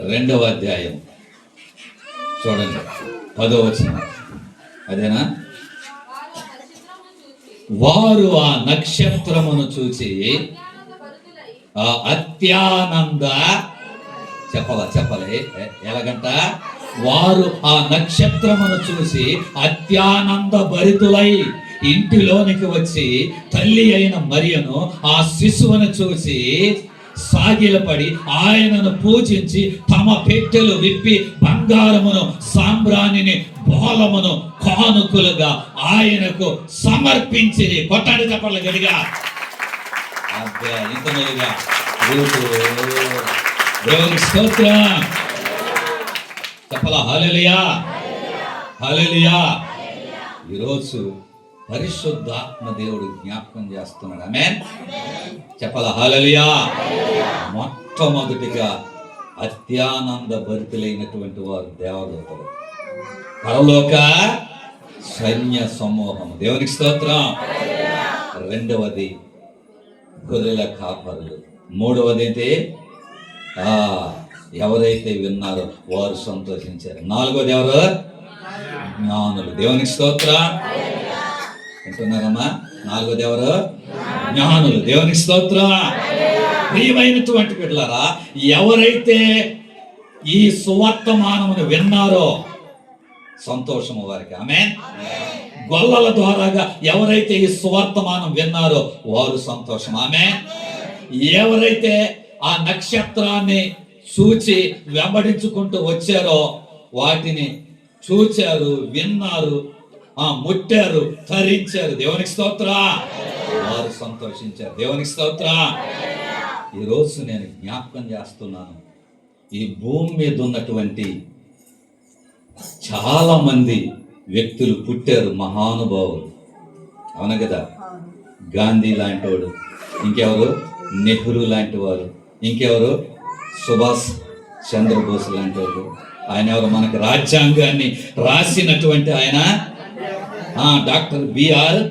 2వ అధ్యాయం చూడండి 10వ వచనం. అదేనా? వారు ఆ నక్షత్రమును చూచి అత్యానంద చెప్పాలి ఎలాగంట? వారు ఆ నక్షత్రమును చూసి అత్యానంద భరితులై ఇంటిలోనికి వచ్చి తల్లి అయిన మరియను ఆ శిశువును చూసి సాగిలపడి ఆయనను పూజించి తమ పెట్టెలు విప్పి బంగారమును, సాంబ్రాణిని, బోలమును కానుకలుగా ఆయనకు సమర్పించింది. కొట్టాడి చెప్పాలి గడిగా. ఇంతగా దేవుని స్తోత్రం. చెప్పాలా హల్లెలూయా. హల్లెలూయా. ఈరోజు పరిశుద్ధాత్మ దేవుడు జ్ఞాపకం చేస్తున్నాడు. ఆమేన్. చెప్పాలా హల్లెలూయా. మొట్టమొదటిగా అత్యానంద భరితులైనటువంటి వారు దేవదూతలు, పరలోక సైన్య సమూహం. దేవునికి స్తోత్రం. రెండవది గొర్రెల కాపరులు. మూడవది అయితే ఎవరైతే విన్నారో వారు సంతోషించారు. నాలుగవది ఎవరు? జ్ఞానులు. దేవునికి స్తోత్రం. వింటున్నారమ్మా? నాలుగవది ఎవరు? జ్ఞానులు. దేవునికి స్తోత్రం. ప్రియమైనటువంటి బిడ్డలారా, ఎవరైతే ఈ సువర్తమానమును విన్నారో సంతోషము వారికి. ఆమేన్. గొల్లల ద్వారాగా ఎవరైతే ఈ సువర్తమానం విన్నారో వారు సంతోషం. ఆమేన్. ఎవరైతే ఆ నక్షత్రాన్ని చూచి వెంబడించుకుంటూ వచ్చారో, వాటిని చూచారు, విన్నారు, ముట్టారు, ధరించారు. దేవునికి స్తోత్రం. వారు సంతోషించారు. దేవునికి స్తోత్రం. ఈరోజు నేను జ్ఞాపకం చేస్తున్నాను, ఈ భూమి మీద ఉన్నటువంటి చాలా మంది వ్యక్తులు పుట్టారు, మహానుభావులు. అవునా కదా? గాంధీ లాంటి వాడు, ఇంకెవరు? నెహ్రూ లాంటి వారు, ఇంకెవరు? సుభాష్ చంద్రబోస్ లాంటి వాళ్ళు. ఆయన ఎవరు? మనకు రాజ్యాంగాన్ని రాసినటువంటి ఆయన డాక్టర్ బిఆర్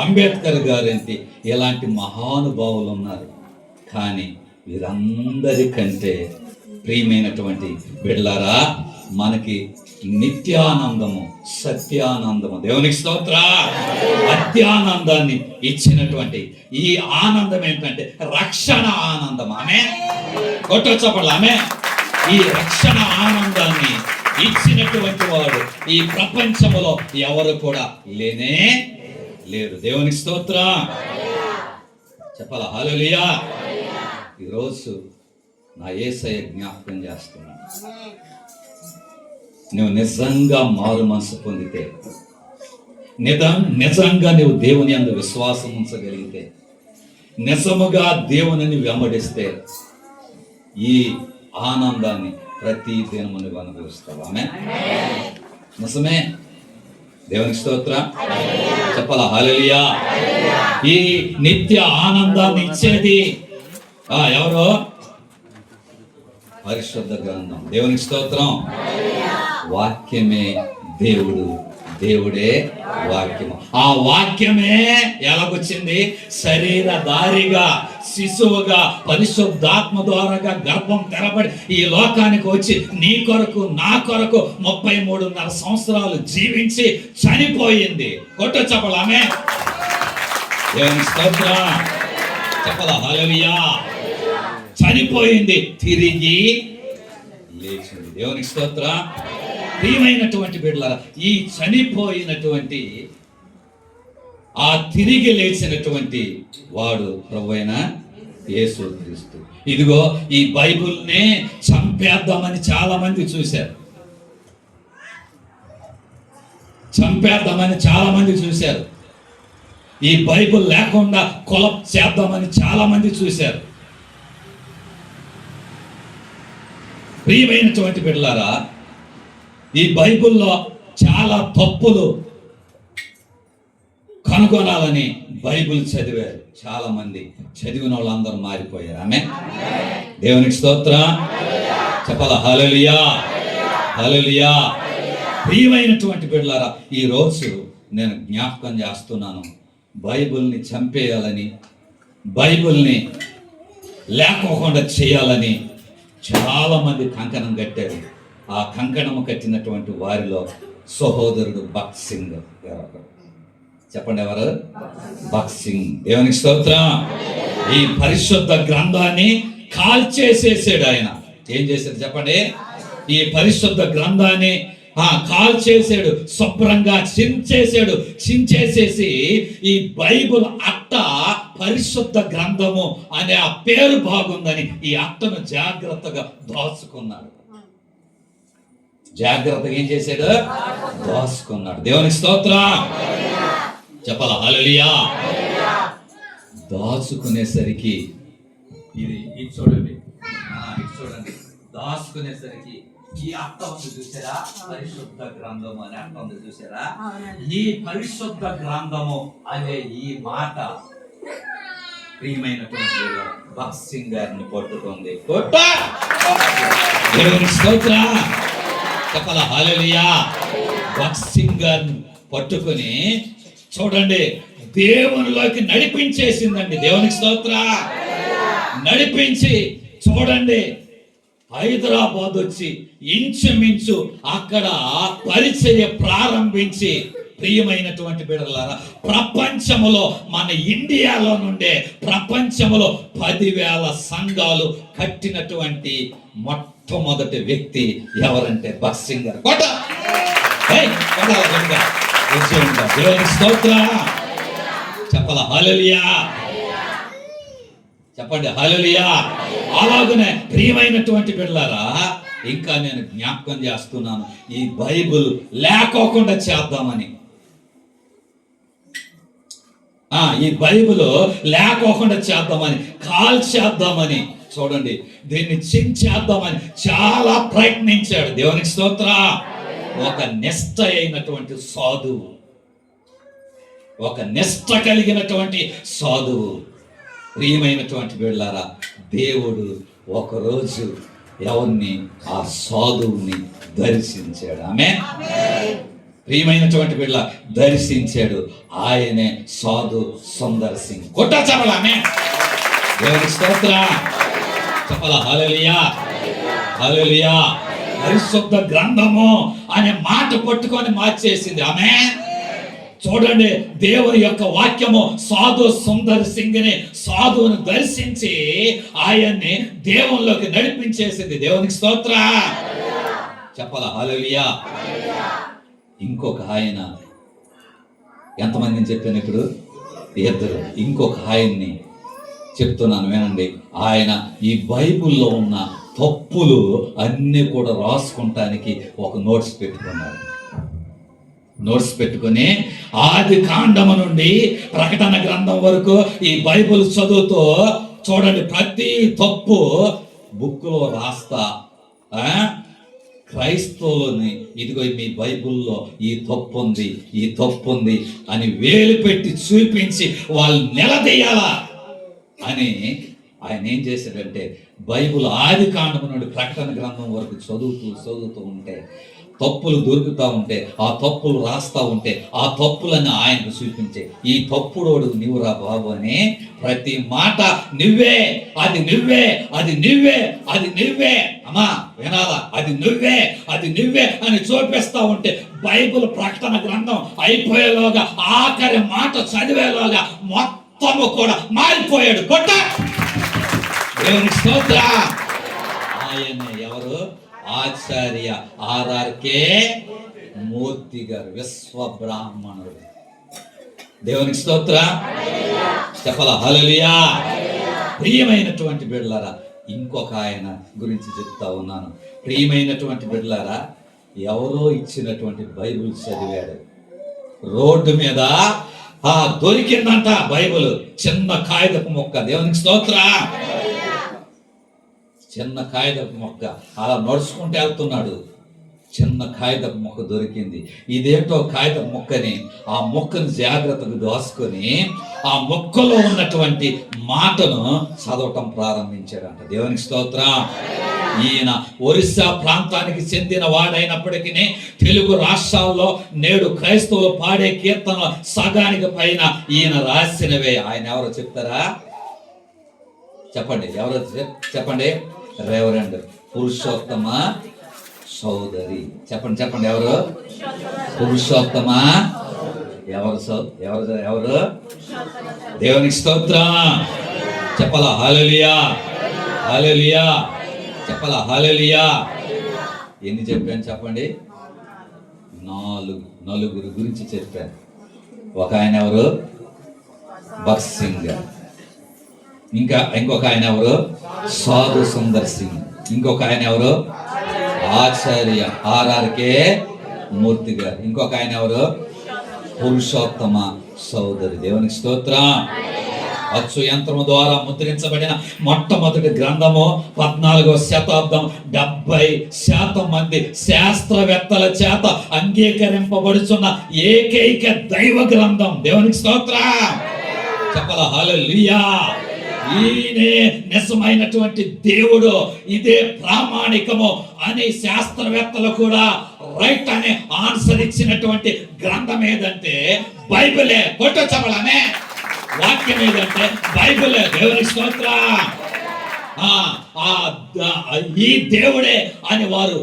అంబేద్కర్ గారేంటి. ఇలాంటి మహానుభావులు ఉన్నారు. కానీ వీరందరికంటే ప్రియమైనటువంటి బిడ్డలారా, మనకి నిత్యానందము, సత్యానందము, దేవునికి స్తోత్ర, అత్యానందాన్ని ఇచ్చినటువంటి ఈ ఆనందం ఏంటంటే రక్షణ ఆనందం. ఆమె కొట్టొచ్చపడలే. ఆమె ఈ రక్షణ ఆనందాన్ని ఇచ్చినటువంటి వాడు ఈ ప్రపంచంలో ఎవరు కూడా లేనే లేరు. దేవునికి స్తోత్రం. చెప్పాలా? హల్లెలూయా. ఈరోజు నా యేసయ్య జ్ఞాపకం చేస్తున్నాను. నువ్వు నిజంగా మారు మనసు పొందితే, నిజంగా నువ్వు దేవుని యందు విశ్వాసం ఉంచగలిగితే, నిజముగా దేవునిని వెంబడిస్తే ఈ ఆనందాన్ని ప్రతి దినము నువ్వు అనుభవిస్తావు. ఆమేన్. నిజమే. దేవునికి స్తోత్రం. చెప్పాలా? హల్లెలూయా. ఈ నిత్య ఆనందాన్ని ఇచ్చేది ఎవరు? పరిశుద్ధ గ్రంథం. దేవునికి స్తోత్రం. వాక్యమే దేవుడు, దేవుడే వాక్యము. ఆ వాక్యమే ఎలాగొచ్చింది? శరీరధారిగా, శిశువుగా, పరిశుద్ధాత్మ ద్వారాగా గర్భం తెరబడి ఈ లోకానికి వచ్చి నీ కొరకు, నా కొరకు 33.5 సంవత్సరాలు జీవించి చనిపోయింది. కొట్టు చెప్పలామే. దేవునికి స్తోత్రం. చెప్పలా? హల్లెలూయా. చనిపోయింది, తిరిగి లేచింది. దేవునికి స్తోత్రం. ప్రియమైనటువంటి బిడ్డలారా, ఈ చనిపోయినటువంటి ఆ తిరిగి లేచినటువంటి వాడు ప్రభువైన యేసుక్రీస్తు. ఇదిగో ఈ బైబిల్నే చంపేద్దామని చాలా మంది చూశారు. చంపేద్దామని చాలా మంది చూశారు. ఈ బైబిల్ లేకుండా కొలప్ చేద్దామని చాలా మంది చూశారు. ప్రియమైనటువంటి బిడ్డలారా, ఈ బైబిల్లో చాలా తప్పులు కనుగొనాలని బైబిల్ చదివారు చాలా మంది. చదివిన వాళ్ళందరూ మారిపోయారు. ఆమె దేవునికి స్తోత్రం. చెప్పాలా? హల్లెలూయా. హల్లెలూయా. ప్రియమైనటువంటి బిడ్డలారా, ఈ రోజు నేను జ్ఞాపకం చేస్తున్నాను, బైబిల్ని చంపేయాలని, బైబిల్ని లేకోకుండా చేయాలని చాలా మంది కంకణం కట్టారు. ఆ కంకణము కట్టినటువంటి వారిలో సహోదరుడు భగత్ సింగ్ గారు. చెప్పండి ఎవరు? భగత్ సింగ్. దేవునికి స్తోత్రం. ఈ పరిశుద్ధ గ్రంథాన్ని కాల్చేసేసాడు ఆయన. ఏం చేశాడు చెప్పండి? ఈ పరిశుద్ధ గ్రంథాన్ని కాల్చేసాడు, శుభ్రంగా చించేసేసి ఈ బైబిల్ అట్ట పరిశుద్ధ గ్రంథము అనే ఆ పేరు బాగుందని ఈ అట్టను జాగ్రత్తగా దాచుకున్నాడు. జాగ్రత్తగా ఏం చేశాడు? దాచుకున్నాడు. దేవునికి స్తోత్రం. చెప్పాలా? హల్లెలూయా. దాచుకునేసరికి ఇది చూడండి, చూడండి, దాచుకునేసరికి ఈ అట్ట ఉంది చూసారా? పరిశుద్ధ గ్రంథము అనే అట్ట ఉంది చూసారా? ఈ పరిశుద్ధ గ్రంథము అనే ఈ మాట ప్రియమైనటువంటి బాక్సింగ్ గారిని పట్టుకుంది. కొట్ట దేవుని స్తోత్ర, చెప్పాల హల్లెలూయా. బాక్సింగ్ గారిని పట్టుకొని చూడండి దేవునిలోకి నడిపించేసిందండి. దేవునికి స్తోత్ర. నడిపించి చూడండి హైదరాబాద్ వచ్చి ఇంచుమించు అక్కడ పరిచర్య ప్రారంభించి, ప్రియమైనటువంటి బిడ్డలారా, ప్రపంచములో మన ఇండియాలో నుండే ప్రపంచములో 10,000 సంఘాలు కట్టినటువంటి మొట్టమొదటి వ్యక్తి ఎవరంటే బాక్సింగ్ గారు. దేవుని స్తోత్ర, చెప్పాల హల్లెలూయా. చెప్పండి హల్లెలూయా. అలాగనే ప్రియమైనటువంటి బిడ్డలారా, ఇంకా నేను జ్ఞాపకం చేస్తున్నాను, ఈ బైబిల్ లేకోకుండా చేద్దామని, ఈ బైబిల్ లేకోకుండా చేద్దామని, కాల్చేద్దామని, చూడండి దీన్ని చించేద్దామని చాలా ప్రయత్నించాడు. దేవునికి స్తోత్ర. ఒక నిష్ఠ అయినటువంటి సాధువు, ఒక నిష్ఠ కలిగినటువంటి సాధువు, ప్రియమైనటువంటి బిడ్డలారా, దేవుడు ఒకరోజు ఎవరిని, ఆ సాధువుని దర్శించాడు. ఆమేన్. ప్రియమైనటువంటి బిడ్డ దర్శించాడు. ఆయనే సాధు సుందర్ సింగ్. కొట్టా చెప్పాల ఆమేన్. దేవుని స్తోత్ర, చెప్పాల హల్లెలూయా. హల్లెలూయా. పరిశుద్ధ గ్రంథము అనే మాట పట్టుకొని మార్చేసింది. ఆమేన్. చూడండి దేవుని యొక్క వాక్యము సాధు సుందర్ సింగ్ ని, సాధువును దర్శించి ఆయన్ని దేవునిలోకి నడిపించేసింది. దేవునికి స్తోత్ర, చెప్పాల హల్లెలూయా. ఇంకొక ఆయన, ఎంతమందిని చెప్పాను ఇప్పుడు? 2. ఇంకొక ఆయన్ని చెప్తున్నాను వినండి. ఆయన ఈ బైబిల్లో ఉన్న తప్పులు అన్నీ కూడా రాసుకుంటానికి ఒక నోట్స్ పెట్టుకున్నాడు. నోట్స్ పెట్టుకుని ఆది కాండము నుండి ప్రకటన గ్రంథం వరకు ఈ బైబిల్ చదువుతూ చూడండి, ప్రతి తప్పు బుక్లో రాస్తా క్రైస్తవులని, ఇదిగో మీ బైబిల్లో ఈ తప్పు ఉంది, ఈ తప్పు ఉంది అని వేలు పెట్టి చూపించి వాళ్ళు నిలదీయాలా అని ఆయన ఏం చేశాడంటే, బైబిల్ ఆది కాండము నుండి ప్రకటన గ్రంథం వరకు చదువుతూ ఉంటే తప్పులు దొరుకుతూ ఉంటే, ఆ తప్పులు రాస్తా ఉంటే, ఆ తప్పులని ఆయనకు చూపించే, ఈ తప్పుడోడు నీవురా బాబు అని ప్రతి మాట నువ్వే, అది నువ్వే, అది నువ్వే, అది నువ్వే, అమ్మా వినాలా, అది నువ్వే, అది నువ్వే అని చూపిస్తా ఉంటే బైబిల్ ప్రకటన గ్రంథం అయిపోయేలోగా, ఆఖరి మాట చదివేలోగా మొత్తము కూడా మారిపోయాడు. కొట్ట దేవుని స్తోత్ర. ఆయన ఎవరు? ఆచార్య ఆర్ఆర్కే మూర్తి గారు, విశ్వ బ్రాహ్మణుడు. దేవునికి స్తోత్ర, చెప్పాల హల్లెలూయా. ప్రియమైనటువంటి బిడ్డలారా, ఇంకొక ఆయన గురించి చెప్తా ఉన్నాను. ప్రియమైనటువంటి బిడ్డలారా, ఎవరో ఇచ్చినటువంటి బైబిల్ చదివాడు. రోడ్డు మీద దొరికిందంట బైబిల్, చిన్న కాగితపు మొక్క. దేవునికి స్తోత్ర. చిన్న కాగితపు మొక్క, అలా నడుచుకుంటూ వెళ్తున్నాడు. చిన్న కాగితపు మొక్క దొరికింది. ఇదేంటో కాగితపు మొక్కని, ఆ మొక్కను జాగ్రత్తగా దోసుకొని ఆ మొక్కలో ఉన్నటువంటి మాటను చదవటం ప్రారంభించాడంట. దేవునికి స్తోత్రం. ఈయన ఒరిస్సా ప్రాంతానికి చెందిన వాడైనప్పటికీ తెలుగు రాష్ట్రాల్లో నేడు క్రైస్తవులు పాడే కీర్తన సగానికి పైన ఈయన రాసినవే. ఆయన ఎవరో చెప్తారా? చెప్పండి, ఎవరో చెప్పండి. రెవరెండ్ పురుషోత్తమ చౌదరి. చెప్పండి చెప్పండి, ఎవరు? పురుషోత్తమ. ఎవరు? దేవునికి స్తోత్రం. చెప్పాలా హల్లెలూయా. హల్లెలూయా. చెప్పాలా హల్లెలూయా. ఎన్ని చెప్పాను చెప్పండి? 4 గురించి చెప్పాను. ఒక ఆయన ఎవరు? బాక్సింగ్. ఇంకొక ఆయన ఎవరు? సాధు సుందర్ సింగ్. ఇంకొక ఆయన ఎవరు? ఆచార్య ఆర్ఆర్కే మూర్తి గారు. ఇంకొక ఆయన ఎవరు? పురుషోత్తమ సోదరి. దేవునికి స్తోత్రం. అచ్చు యంత్రము ద్వారా ముద్రించబడిన మొట్టమొదటి గ్రంథము 14వ శతాబ్దం 70% మంది శాస్త్రవేత్తల చేత అంగీకరింపబడుచున్న ఏకైక దైవ గ్రంథం. దేవునికి స్తోత్రం. చెప్పాల హల్లెలూయా. ఈయనే నిజమైనటువంటి దేవుడు, ఇదే ప్రామాణికము అని శాస్త్రవేత్తలు కూడా రైట్ అనే ఆన్సర్ ఇచ్చినటువంటి గ్రంథం ఏదంటే బైబిలే. కొట్ట చెప్పలనే వాక్యం ఏదంటే బైబిలే. దేవునికి స్తోత్రం. ఈ దేవుడే అని వారు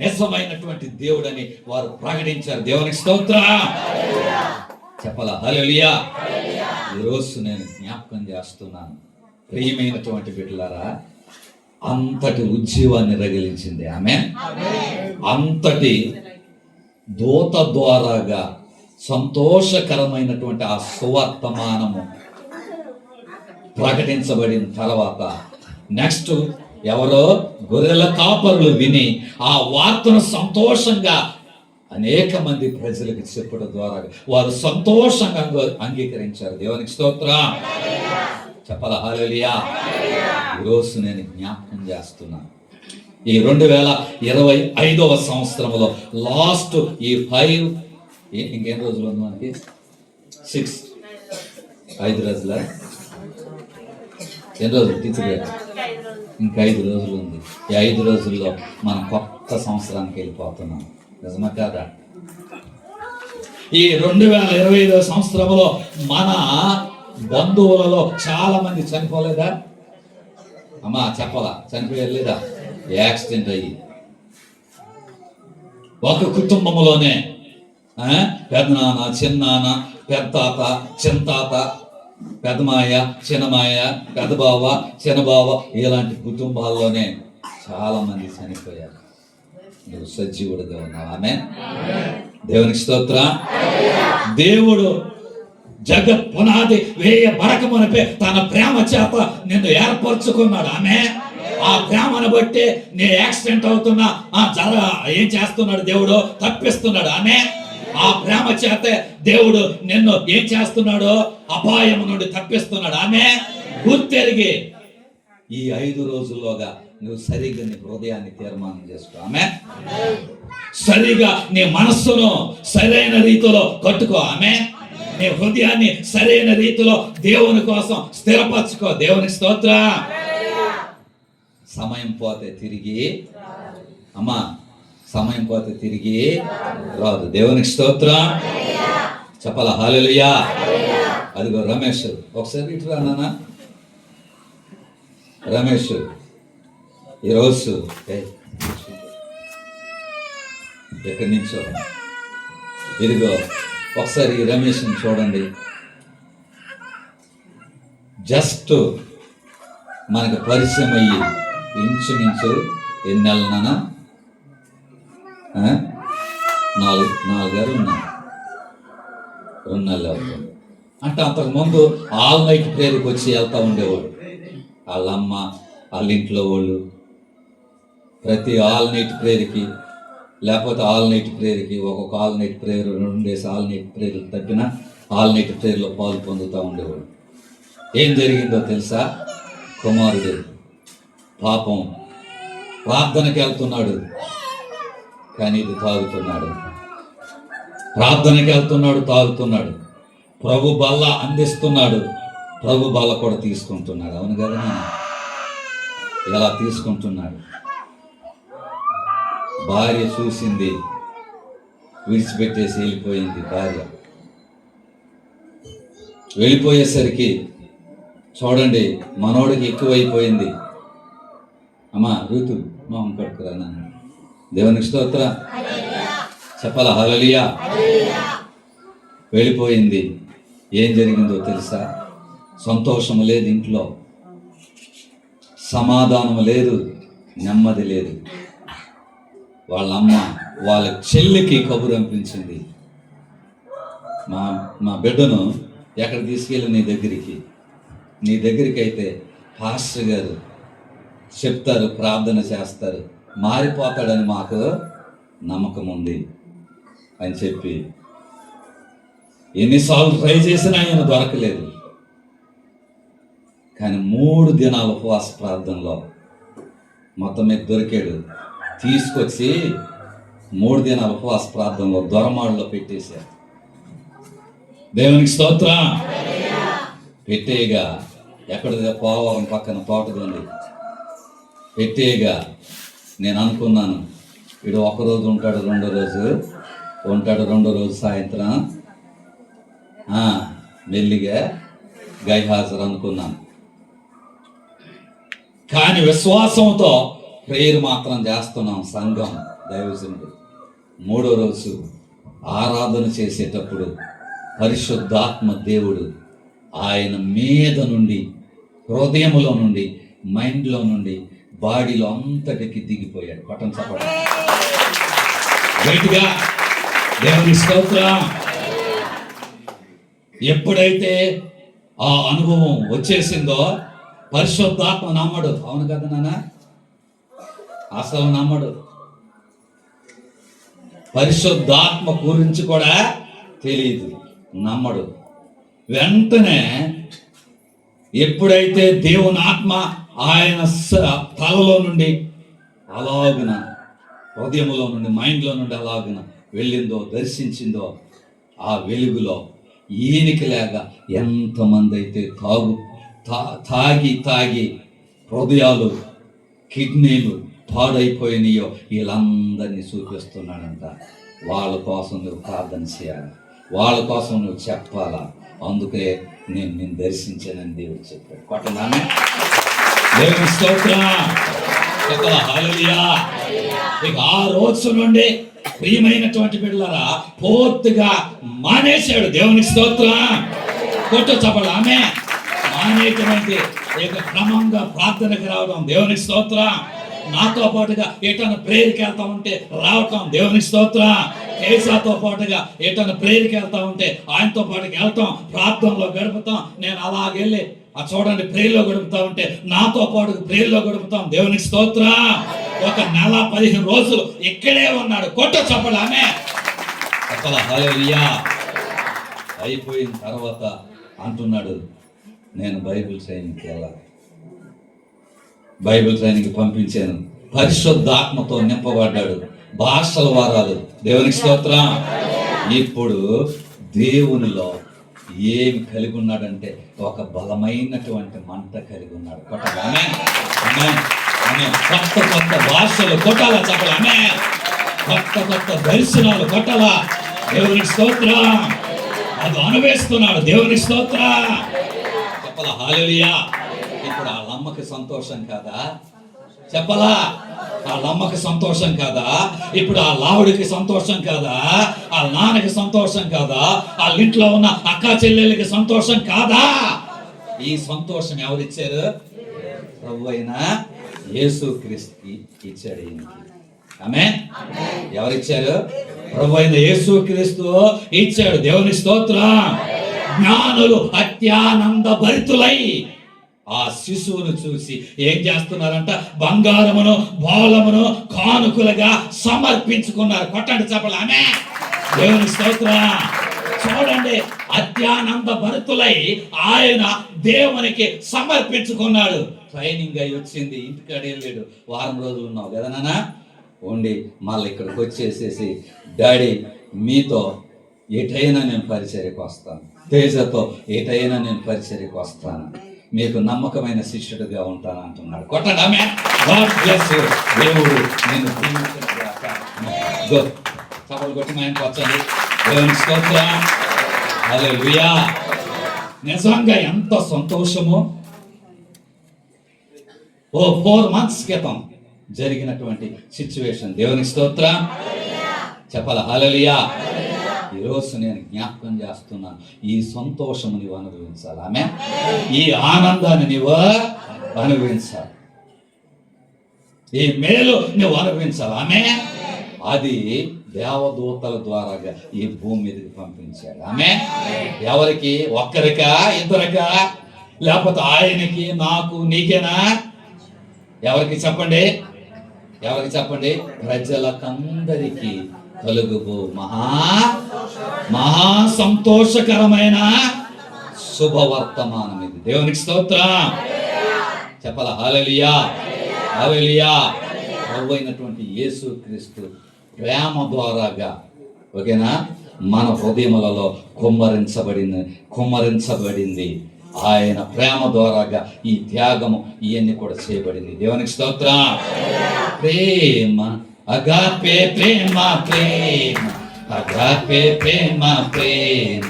నిజమైనటువంటి దేవుడని వారు ప్రకటించారు. దేవునికి స్తోత్రం చెప్పాలా? హల్లెలూయా. ఈరోజు నేను జ్ఞాపకం చేస్తున్నాను, ప్రియమైనటువంటి బిడ్డలారా, అంతటి ఉజ్జీవాన్ని రగిలించింది ఆమె. అంతటి దూత ద్వారాగా సంతోషకరమైనటువంటి ఆ సువర్తమానము ప్రకటించబడిన తర్వాత నెక్స్ట్ ఎవరో గొర్రెల కాపరులు విని ఆ వార్తను సంతోషంగా అనేక మంది ప్రజలకు చెప్పడం ద్వారా వారు సంతోషంగా అంగీకరించారు. దేవునికి స్తోత్రం చెప్పాలా? హల్లెలూయా. ఈరోజు నేను జ్ఞాపకం చేస్తున్నాను, ఈ 2025వ సంవత్సరంలో లాస్ట్ ఈ 5 ఇంకేం రోజులు ఉంది మనకి? 5 రోజుల ఎన్ని రోజులు టీచర్ గారు? ఇంకా 5 రోజులు ఉంది. ఈ 5 రోజుల్లో మనం కొత్త సంవత్సరానికి వెళ్ళిపోతున్నాం. నిజమా కాదా? ఈ 2025వ సంవత్సరంలో మన బంధువులలో చాలా మంది చనిపోలేదా? అమ్మా చెప్పాలా? చనిపోయలేదా? యాక్సిడెంట్ అయ్యి ఒక కుటుంబంలోనే పెద్దనాన్న, చిన్నాన్న, పెద్దాత, చింతాత, పెద్దమాయ, చిన్నమాయ, పెద్దబావ, చిన్నబావ, ఇలాంటి కుటుంబాల్లోనే చాలా మంది చనిపోయారు. నువ్వు సజీవుడుగా ఉన్నావు. ఆమె దేవునికి స్తోత్రం. దేవుడు జగత్ పునాది వేయబడక మునిపే తన ప్రేమ చేత నిన్ను ఏర్పరచుకున్నాడు. ఆమె ఆ ప్రేమను బట్టి నీ యాక్సిడెంట్ అవుతున్నా ఏం చేస్తున్నాడు? దేవుడు తప్పిస్తున్నాడు. ఆమె ఆ ప్రేమ చేతే దేవుడు నిన్ను ఏం చేస్తున్నాడు? అపాయం నుండి తప్పిస్తున్నాడు. ఆమె గుర్తెరిగి ఈ 5 రోజుల్లోగా నువ్వు సరిగా నీ హృదయాన్ని తీర్మానం చేసుకో. ఆమె సరిగా నీ మనస్సును సరైన రీతిలో కట్టుకో. ఆమె నీ హృదయాన్ని సరైన రీతిలో దేవుని కోసం స్థిరపరచుకో. దేవునికి స్తోత్రం. సమయం పోతే తిరిగి అమ్మా, సమయం పోతే తిరిగి రాదు. దేవునికి స్తోత్రం చెప్పాలా? హల్లెలూయా. అదిగో రమేష్, ఒకసారి ఇటు రా నాన్న. రమేష్ ఈరోజు ఎక్కడి నుంచో, ఇదిగో ఒకసారి ఈ రమేష్ని చూడండి. జస్ట్ మనకు పరిచయం అయ్యి ఇంచుమించు ఎన్ని నెలలనా? 4 ఉన్నాయి. 2 నెలలు అవుతుంది. అంటే అంతకుముందు ఆల్ నైట్ ప్రేయర్కి వచ్చి వెళ్తూ ఉండేవాడు. వాళ్ళ అమ్మ, వాళ్ళ ఇంట్లో వాళ్ళు ప్రతి ఆల్ నైట్ ప్రేయర్కి, లేకపోతే ఆల్ నైట్ ప్రేయర్కి, ఒక్కొక్క all night prayer 2 days all night ప్రేయర్లు తగ్గిన ఆల్ నైట్ ప్రేయర్లో పాలు పొందుతూ ఉండేవాడు. ఏం జరిగిందో తెలుసా? కుమారుడు పాపం ప్రార్థనకి వెళ్తున్నాడు, కానీ ఇది తాగుతున్నాడు. ప్రార్థనకి వెళ్తున్నాడు, తాగుతున్నాడు. ప్రభు బల్ల అందిస్తున్నాడు, ప్రభు బల్ల కూడా తీసుకుంటున్నాడు. అవును కదా? ఇలా తీసుకుంటున్నాడు. భార్య చూసింది, విడిచిపెట్టేసి వెళ్ళిపోయింది. భార్య వెళ్ళిపోయేసరికి చూడండి, మనోడికి ఎక్కువైపోయింది. అమ్మా ఋతు మొహం కట్టుకురా నాన్న. దేవునికి స్తోత్రం చెప్పాలా? హల్లెలూయా. వెళ్ళిపోయింది. ఏం జరిగిందో తెలుసా? సంతోషం లేదు ఇంట్లో, సమాధానం లేదు, నెమ్మది లేదు. వాళ్ళ అమ్మ వాళ్ళ చెల్లికి కబురు అనిపించింది, మా బిడ్డను ఎక్కడ తీసుకెళ్ళి నీ దగ్గరికి అయితే పాస్టర్ గారు చెప్తారు, ప్రార్థన చేస్తారు, మారిపోతాడని మాకు నమ్మకం ఉంది అని చెప్పి ఎన్నిసార్లు ట్రై చేసినా ఆయన దొరకలేదు. కానీ 3 దినాల ఉపవాస ప్రార్థనలో మొత్తం మీద దొరికాడు. తీసుకొచ్చి 3 దినాల ఉపవాస ప్రార్థనలో దొరమాడులో పెట్టేశారు. దేవునికి స్తోత్రం. పెట్టేయగా ఎక్కడిదో పోలవరం పక్కన తోటది పెట్టేగా నేను అనుకున్నాను, వీడు ఒకరోజు ఉంటాడు, రెండో రోజు సాయంత్రం మెల్లిగా గైహాజరు అనుకున్నాను. కానీ విశ్వాసంతో ప్రేయర్ మాత్రం చేస్తున్నాం సంఘం దైవజనుడు. 3వ రోజు ఆరాధన చేసేటప్పుడు పరిశుద్ధాత్మ దేవుడు ఆయన మీద నుండి, హృదయంలో నుండి, మైండ్లో నుండి, బాడీలో అంతటికి దిగిపోయాడు. పట్టం చెప్పడం గట్టిగా దేవుని స్తోత్రం. ఎప్పుడైతే ఆ అనుభవం వచ్చేసిందో పరిశుద్ధాత్మ నమ్మడు. అవును కదా నాన్న, అసలు నమ్మడు. పరిశుద్ధాత్మ గురించి కూడా తెలియదు, నమ్మడు. వెంటనే ఎప్పుడైతే దేవుని ఆత్మ ఆయన తలలో నుండి అలాగున, హృదయంలో నుండి, మైండ్లో నుండి అలాగున వెళ్ళిందో, దర్శించిందో, ఆ వెలుగులో ఈయనకి లేక ఎంతమంది అయితే తాగి హృదయాలు, కిడ్నీలు పాడైపోయినాయో వీళ్ళందరినీ చూపిస్తున్నాడంట. వాళ్ళ కోసం నువ్వు ప్రార్థన చేయాలి, వాళ్ళ కోసం నువ్వు చెప్పాలా. అందుకే నేను దర్శించానని దేవుడు చెప్పాడు. కొట్టనానే దేవుని స్తోత్రం. హల్లెలూయా. ఇక ఆ రోజు నుండి ప్రియమైనటువంటి బిడ్డలారా పూర్తిగా మానేశాడు. దేవుని స్తోత్రం. కొట్టు చెప్పాలి ఆమె. మానేటువంటి ఇక క్రమంగా ప్రార్థనకి రావడం. దేవుని స్తోత్రం. నాతో పాటుగా ఎటన్నా ప్రేయర్కి వెళ్తా ఉంటే రావటం. దేవుని స్తోత్రం. కేసాతో పాటుగా ఎటన్నా ప్రేయర్కి వెళ్తా ఉంటే ఆయనతో పాటుగా వెళ్తాం, ప్రార్థనలో గడుపుతాం. నేను అలాగెళ్ళి చూడండి ప్రేయర్లో గడుపుతా ఉంటే నాతో పాటు ప్రేయర్లో గడుపుతాం. దేవుని స్తోత్రం. ఒక నెల 15 రోజులు ఇక్కడే ఉన్నాడు. కొట్ట చెప్పాలి ఆమె. చెప్పాల హల్లెలూయా. అయిపోయిన తర్వాత అంటున్నాడు, నేను బైబిల్ ట్రైనింగ్కి వెళ్ళాలి. బైబిల్ ట్రైనింగ్కి పంపించాను. పరిశుద్ధాత్మతో నింపబడ్డాడు. భాషల వారాలు. దేవునికి స్తోత్రం. ఇప్పుడు దేవునిలో ఏమి కలిగి ఉన్నాడంటే ఒక బలమైనటువంటి మంట కలిగి ఉన్నాడు. కొట్టాలే కొత్త కొత్త భాషలు కొట్టాలా చెప్పాలే. కొత్త దర్శనాలు కొట్టాలా. దేవునికి స్తోత్రం. అది అనుభవిస్తున్నాడు. దేవునికి స్తోత్రం. చెప్పాలా హల్లెలూయా. ఇప్పుడు ఆ అమ్మకి సంతోషం కాదా? చెప్పలా. ఆ అమ్మకి సంతోషం కాదా? ఇప్పుడు ఆ లావుడికి సంతోషం కాదా? ఆ నాన్నకి సంతోషం కాదా? వాళ్ళ ఇంట్లో ఉన్న అక్క చెల్లెలకి సంతోషం కాదా? ఈ సంతోషం ఎవరిచ్చారు? ప్రభు అయిన యేసుక్రీస్తుకి ఇచ్చాడు. ఆమేన్. ఎవరిచ్చారు? ప్రభు అయిన యేసుక్రీస్తు ఇచ్చాడు. దేవుని స్తోత్రం. జ్ఞానులు అత్యానంద భరితులై ఆ శిశువును చూసి ఏం చేస్తున్నారంట? బంగారమును బోళమును కానుకలుగా సమర్పించుకున్నారు. కొట్టండి చెప్పాలి ఆమె. దేవుని స్తోత్రం. చూడండి, అత్యానంద భరితులై ఆయన దేవునికి సమర్పించుకున్నాడు. ట్రైనింగ్ అయి వచ్చింది, ఇంటికాడ వెళ్ళాడు. వారం రోజులు ఉన్నావు కదా నాన్న ఉండి, మళ్ళీ ఇక్కడికి వచ్చేసేసి డాడీ మీతో ఎటైనా నేను పరిచర్యకు వస్తాను, తేజతో ఎటైనా నేను పరిచర్యకు వస్తాను, మీకు నమ్మకమైన శిష్యుడిగా ఉంటాను అంటున్నాడు. కొట్టండి ఆమె. God bless you. దేవుడు నిన్ను దీవించుగాక. చప్పట్లు కొట్టి మా ఇంటికి వచ్చండి. దేవుని స్తోత్రం. హల్లెలూయా. నిజంగా ఎంత సంతోషమో. 4 months క్రితం జరిగినటువంటి సిచ్యువేషన్. దేవుని స్తోత్రం. చెప్పాలా హల్లెలూయా. ఈరోజు నేను జ్ఞాపకం చేస్తున్నాను, ఈ సంతోషము నీవు అనుభవించాలి. ఆమె. ఈ ఆనందాన్ని నీవు అనుభవించాలి. ఈ మేలు నువ్వు అనుభవించాలి. ఆమె. అది దేవదూతల ద్వారాగా ఈ భూమి మీదకి పంపించాడు. ఆమె. ఎవరికి? ఒక్కరికా? ఇద్దరికా? లేకపోతే ఆయనకి, నాకు, నీకేనా? ఎవరికి చెప్పండి? ఎవరికి చెప్పండి? ప్రజలకందరికీ కలుగుబో మహా సంతోషకరమైన శుభవర్తమానం ఇది. దేవునికి స్తోత్రం. చెప్పాలా హల్లెలూయా. హల్లెలూయా. ప్రభు అయినటువంటి యేసుక్రీస్తు ప్రేమ ద్వారాగా ఓకేనా మన హృదయములలో కుమ్మరించబడింది. ఆయన ప్రేమ ద్వారాగా ఈ త్యాగము ఇవన్నీ కూడా చేయబడింది. దేవునికి స్తోత్రం. ప్రేమ అగాపే ప్రేమ ప్రేమ అగాపే ప్రేమ ప్రేమ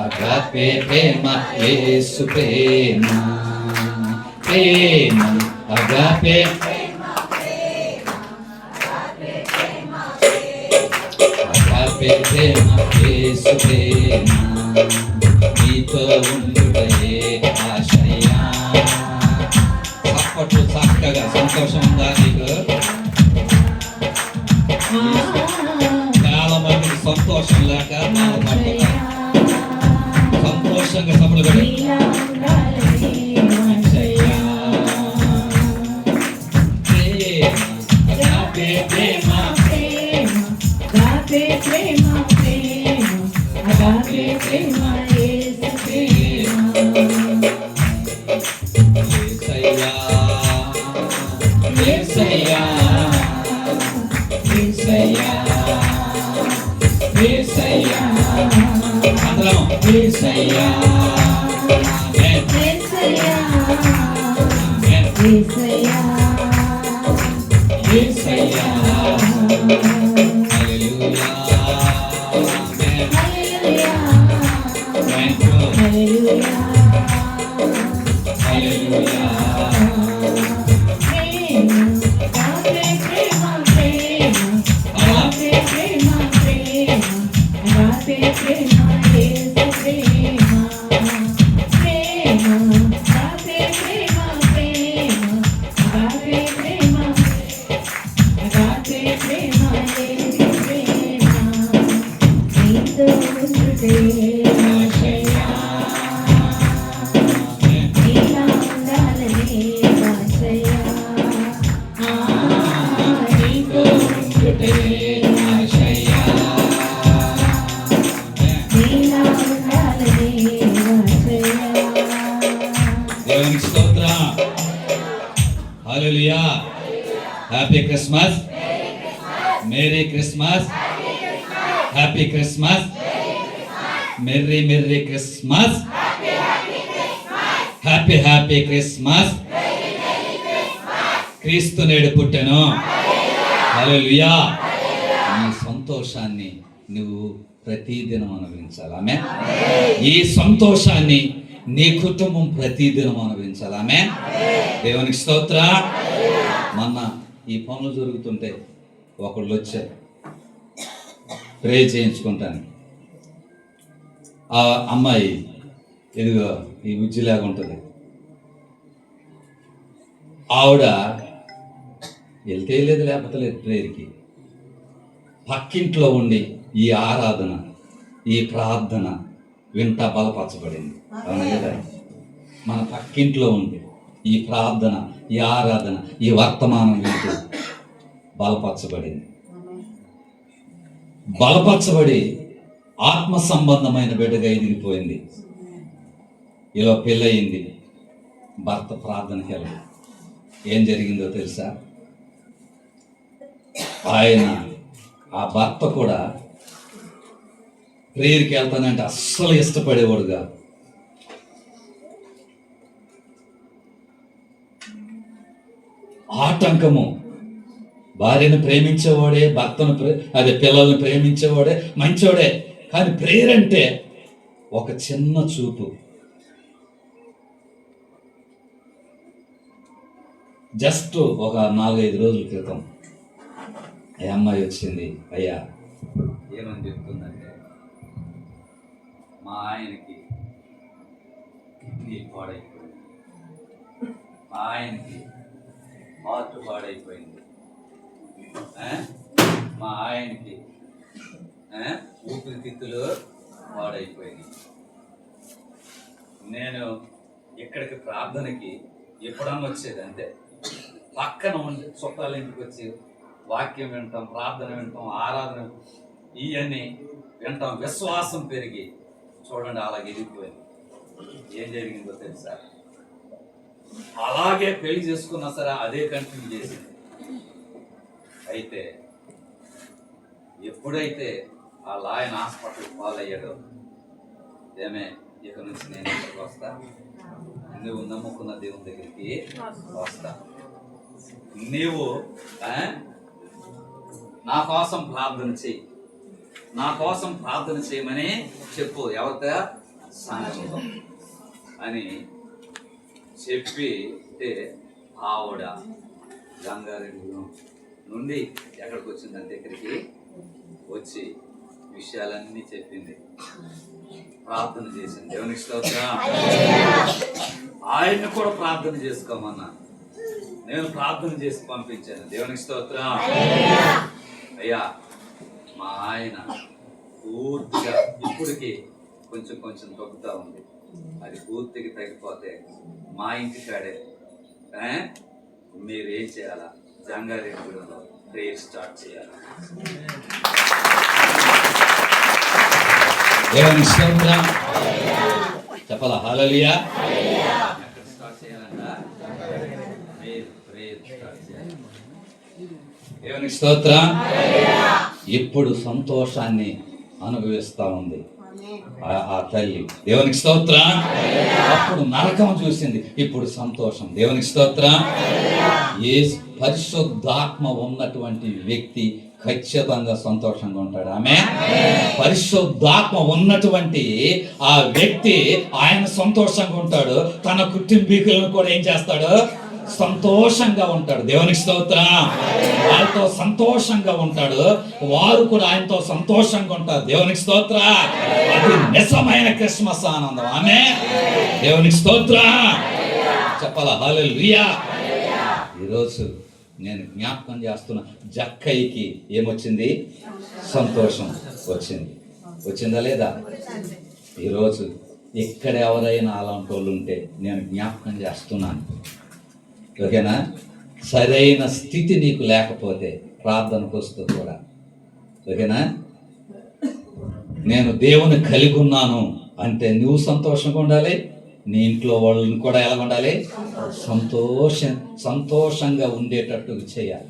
అగాపే ప్రేమ యేసు ప్రేమ ప్రేమ అగాపే అగాపే ప్రేమ యేసు ప్రేమ నీతో ఉండుటయే ఆశయా. అప్పట్లో చక్కగా సంతోషం ఉందా నీకు? చాలా మందికి సంతోషం లేక బాధపడుతున్నారు. సంతోషంగా సభలు పెట్టి hallelujah. Happy Christmas, merry Christmas, happy Christmas, merry merry Christmas, happy happy Christmas. క్రీస్తు నేడు పుట్టెను. హల్లెలూయా. ఈ సంతోషాన్ని నువ్వు ప్రతిదినం అనుభవించాలి. ఆమేన్. ఈ సంతోషాన్ని నీ కుటుంబం ప్రతిదినం అనుభవించాలి. ఆమేన్. దేవునికి స్తోత్రం. మొన్న ఈ పనులు జరుగుతుంటే ఒకళ్ళు వచ్చారు ప్రే చేయించుకుంటాను. ఆ అమ్మాయి ఇదిగో ఈ ఉజ్జిలాగా ఉంటుంది. ఆవిడ వెళ్తే లేదు, లేకపోతే లేదు ప్రేయర్కి. పక్కింట్లో ఉండి ఈ ఆరాధన, ఈ ప్రార్థన వింటా బలపరచబడింది. అవును కదా? మన పక్కింట్లో ఉంది ఈ ప్రార్థన, ఈ ఆరాధన, ఈ వర్తమానం వింటూ బలపరచబడి ఆత్మ సంబంధమైన బిడ్డగా ఎదిగిపోయింది. ఇలా పెళ్ళయింది. భర్త ప్రార్థనకి వెళ్ళదు. ఏం జరిగిందో తెలుసా? ఆయన ఆ భర్త కూడా ప్రేయర్కి వెళ్తానంటే అస్సలు ఇష్టపడేవాడు కాదు. ఆటంకము. భార్యను ప్రేమించేవాడే, భర్తను పిల్లల్ని ప్రేమించేవాడే, మంచోడే. కానీ ప్రేయర్ అంటే ఒక చిన్న చూపు. జస్ట్ ఒక 4-5 రోజుల క్రితం ఆ అమ్మాయి వచ్చింది. అయ్యా ఏమని చెప్తుందంటే, మా ఆయనకి కిడ్నీ పాడైపోయింది, మా ఆయనకి హార్ట్ పాడైపోయింది, మా ఆయనకి ఊపిరితిత్తులు పాడైపోయింది. నేను ఇక్కడికి ప్రార్థనకి ఎప్పుడన్నా వచ్చేదంటే పక్కన ఉండి చుట్టాల ఇంటికి వచ్చి వాక్యం వింటాం, ప్రార్థన వింటాం, ఆరాధన ఇవన్నీ వింటాం. విశ్వాసం పెరిగి చూడండి అలాగే ఎదిగిపోయింది. ఏం జరిగిందో తెలుసా? అలాగే పెళ్లి చేసుకున్నా సరే అదే కంటిన్యూ చేసింది. అయితే ఎప్పుడైతే ఆ లాయన్ హాస్పిటల్ పాలయ్యాడో, ఏమే ఇక నుంచి నేను ఇక్కడికి వస్తా, నువ్వు నమ్ముకున్న దేవుని దగ్గరికి వస్తా. నీవు నా కోసం ప్రార్థన చెయ్యి, నా కోసం ప్రార్థన చేయమని చెప్పు ఎవరితో, సంఘంలో అని చెప్పి ఆవిడ గంగారెడ్డి నుండి ఎక్కడికి వచ్చిందని దగ్గరికి వచ్చి విషయాలన్నీ చెప్పింది, ప్రార్థన చేసింది. దేవునికి స్తోత్రం. ఆయన్ని కూడా ప్రార్థన చేసుకోమన్నా, నేను ప్రార్థన చేసి పంపించాను. దేవునికి స్తోత్రం. అయ్యా మా ఆయన పూర్తిగా ఇప్పటికి కొంచెం కొంచెం తగ్గుతూ ఉంది, అది పూర్తిగా తగ్గిపోతే మా ఇంటికాడే మీరు ఏం చేయాలా, జంగారెడ్డిగూడెంలో ప్రేయర్ స్టార్ట్ చేయాలి. దేవునికి స్తోత్రం. చెప్పాలా హల్లెలూయా. ఎక్కడ స్టార్ట్ చేయాలంట, ప్రేయర్ స్టార్ట్ చేయాలి. దేవునికి స్తోత్రం. ఇప్పుడు సంతోషాన్ని అనుభవిస్తా ఉంది ఆ తల్లి. దేవునికి స్తోత్రం. అప్పుడు నరకం చూసింది, ఇప్పుడు సంతోషం. దేవునికి స్తోత్రం. ఏ పరిశుద్ధాత్మ ఉన్నటువంటి వ్యక్తి ఖచ్చితంగా సంతోషంగా ఉంటాడు. ఆమె పరిశుద్ధాత్మ ఉన్నటువంటి ఆ వ్యక్తి ఆయన సంతోషంగా ఉంటాడు, తన కుటుంబీకులను కూడా ఏం చేస్తాడు, సంతోషంగా ఉంటాడు. దేవునికి స్తోత్రం. వాళ్ళతో సంతోషంగా ఉంటాడు, వారు కూడా ఆయనతో సంతోషంగా ఉంటారు. దేవునికి స్తోత్రం. అది నిజమైన క్రిస్మస్ ఆనందం. ఆమె దేవునికి స్తోత్రం. చెప్పాలా హల్లెలూయా. ఈరోజు నేను జ్ఞాపకం చేస్తున్న జక్కయ్యకి ఏమొచ్చింది, సంతోషం వచ్చింది. వచ్చిందా లేదా? ఈరోజు ఇక్కడ ఎవరైనా అలాంటి వాళ్ళు ఉంటే నేను జ్ఞాపకం చేస్తున్నాను. ఓకేనా? సరైన స్థితి నీకు లేకపోతే ప్రార్థనకు వస్తూ కూడా, ఓకేనా, నేను దేవుని కలిగి ఉన్నాను అంటే నువ్వు సంతోషంగా ఉండాలి, నీ ఇంట్లో వాళ్ళని కూడా ఎలా ఉండాలి, సంతోషంగా ఉండేటట్టు చేయాలి.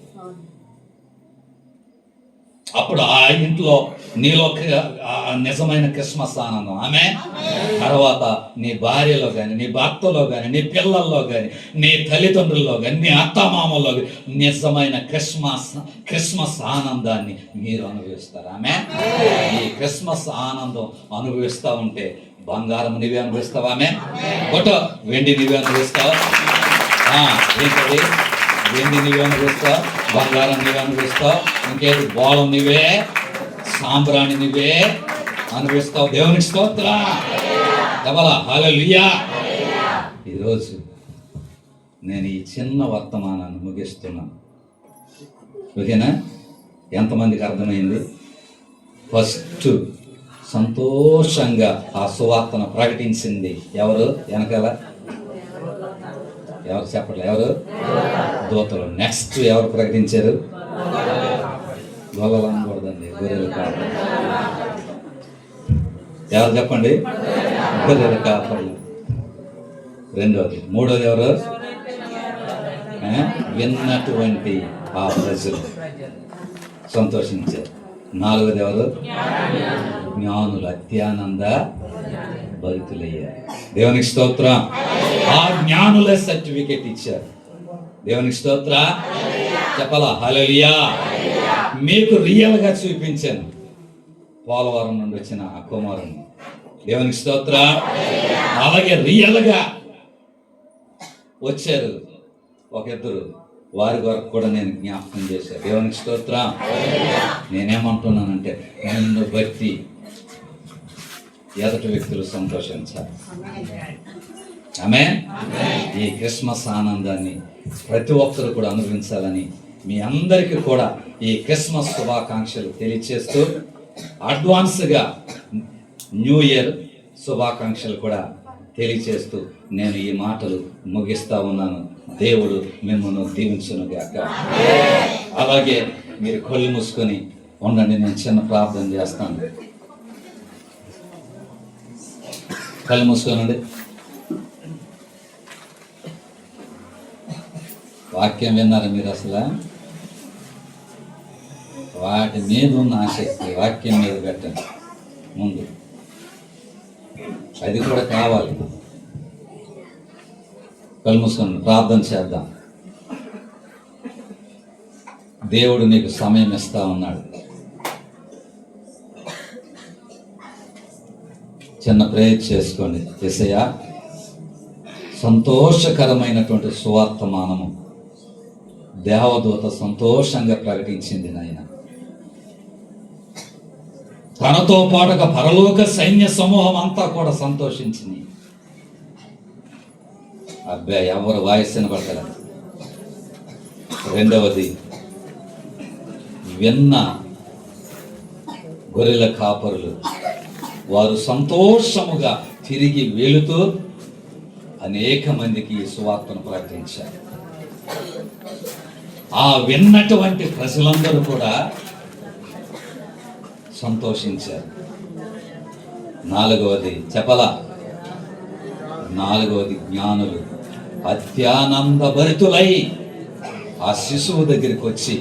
అప్పుడు ఆ ఇంట్లో నీలో నిజమైన క్రిస్మస్ ఆనందం. ఆమె తర్వాత నీ భార్యలో కానీ, నీ భర్తలో కానీ, నీ పిల్లల్లో కానీ, నీ తల్లిదండ్రుల్లో కానీ, నీ అత్తమామల్లో కానీ నిజమైన క్రిస్మస్ ఆనందాన్ని మీరు అనుభవిస్తారు. ఆమె ఈ క్రిస్మస్ ఆనందం అనుభవిస్తూ ఉంటే బంగారం నీవే అనుభవిస్తావు. ఆమె ఫోటో వెండి నీవే అనుభవిస్తావు. ఏంటది, వెండి నీవే అనుభవిస్తావు, బంగారం నీవే అనుభవిస్తావు, ఇంకేది బోళం నీవే, సాంబ్రాణి నీవే అనుభవిస్తావు. దేవునికి స్తోత్రం. ఎవరా హల్లెలూయా. ఈరోజు నేను ఈ చిన్న వర్తమానాన్ని ముగిస్తున్నాను. ఓకేనా? ఎంతమందికి అర్థమైంది? ఫస్ట్ సంతోషంగా ఆ సువార్తను ప్రకటించింది ఎవరు? వెనకాల ఎవరు చెప్పట్లే, ఎవరు? దూతలు. నెక్స్ట్ ఎవరు ప్రకటించారు? గొల్లలు అనకూడదండి, గొర్రెలు కాపర్లు. ఎవరు చెప్పండి? గొర్రెలు కాపర్లు. రెండోది. మూడోది ఎవరు? విన్నటువంటి ఆ ప్రజలు సంతోషించారు. నాలుగోది ఎవరు? జ్ఞానులు అత్యానంద భరితులయ్యారు. దేవునికి స్తోత్రం. ఆ జ్ఞానులే సర్టిఫికెట్ ఇచ్చారు. దేవునికి స్తోత్రం. చెప్పాలా హల్లెలూయా. మీకు రియల్గా చూపించాను పోలవరం నుండి వచ్చిన ఆ కుమారుని. దేవునికి స్తోత్రం. అలాగే రియల్గా వచ్చారు ఒక ఇద్దరు, వారి వరకు కూడా నేను జ్ఞాపకం చేశాను. దేవునికి స్తోత్రం. నేనేమంటున్నానంటే నిన్ను బట్టి ఎదుటి వ్యక్తులు సంతోషించాలి. ఆమేన్. ఈ క్రిస్మస్ ఆనందాన్ని ప్రతి ఒక్కరు కూడా అనుభవించాలని మీ అందరికీ కూడా ఈ క్రిస్మస్ శుభాకాంక్షలు తెలియచేస్తూ అడ్వాన్స్గా న్యూ ఇయర్ శుభాకాంక్షలు కూడా తెలియచేస్తూ నేను ఈ మాటలు ముగిస్తా ఉన్నాను. దేవుడు మిమ్మల్ని దీవించును గాక. అలాగే మీరు కళ్ళు మూసుకొని ఉండండి, నేను చిన్న ప్రార్థన చేస్తాను. కళ్ళు మూసుకోనండి. వాక్యం విన్నారా మీరు? అసలు వాటి మీద ఉన్న ఆసక్తి వాక్యం మీద పెట్టండి ముందు. అది కూడా కావాలి. కళ్ళు మూసుకొని ప్రార్థన చేద్దాం. దేవుడు నీకు సమయం ఇస్తా ఉన్నాడు. చిన్న ప్రేయర్ చేసుకోండి. యేసయ్యా, సంతోషకరమైనటువంటి సువార్తమానము దేవదూత సంతోషంగా ప్రకటించింది నాయన. తనతో పాటుగా పరలోక సైన్య సమూహం అంతా కూడా సంతోషించింది. అబ్బాయి ఎవరు వాయిస్ వినపడతారు. రెండవది, విన్న గొర్రెల కాపరులు వారు సంతోషముగా తిరిగి వెళుతూ అనేక మందికి ఈ సువార్తను ప్రకటించారు. ఆ విన్నటువంటి ప్రజలందరూ కూడా సంతోషించారు. నాలుగవది చెప్పలా, నాలుగవది జ్ఞానులు అత్యానంద భరితులై ఆ శిశువు దగ్గరికి వచ్చి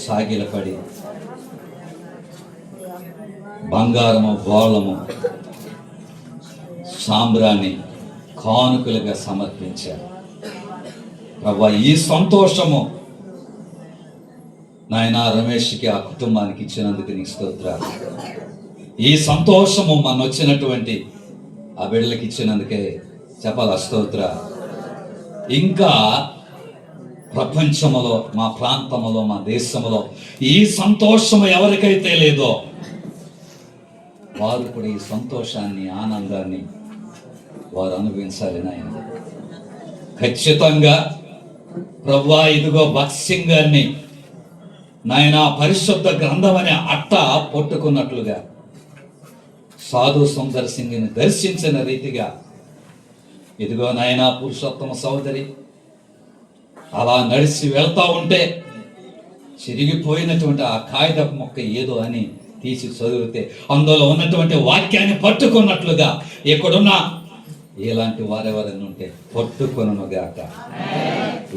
సాగిలపడి బంగారము, బోళము, సాంబ్రాన్ని కానుకలుగా సమర్పించారు. ప్రభా, ఈ సంతోషము నాయన రమేష్కి, ఆ కుటుంబానికి ఇచ్చినందుకు నీకు స్తోత్రాలు. ఈ సంతోషము మన వచ్చినటువంటి ఆ బిడ్డలకి ఇచ్చినందుకే చెప్పాలి స్తోత్ర. ఇంకా ప్రపంచములో, మా ప్రాంతములో, మా దేశంలో ఈ సంతోషము ఎవరికైతే లేదో వారు కూడా ఈ సంతోషాన్ని, ఆనందాన్ని వారు అనుభవించాలి నాయన. ఖచ్చితంగా ప్రభువా, ఇదిగో భక్సింగ్ గారిని నాయన పరిశుద్ధ గ్రంథం అనే అట్ట పట్టుకున్నట్లుగా సాధు సుందర్ సింగ్ని దర్శించిన రీతిగా ఇదిగో నాయన పురుషోత్తమ సోదరి అలా నడిచి వెళ్తా ఉంటే చిరిగిపోయినటువంటి ఆ కాగితపు మొక్క ఏదో అని తీసి చదివితే అందులో ఉన్నటువంటి వాక్యాన్ని పట్టుకున్నట్లుగా ఎక్కడున్నా ఇలాంటి వారెవరైనా ఉంటే పట్టుకొనును గాక,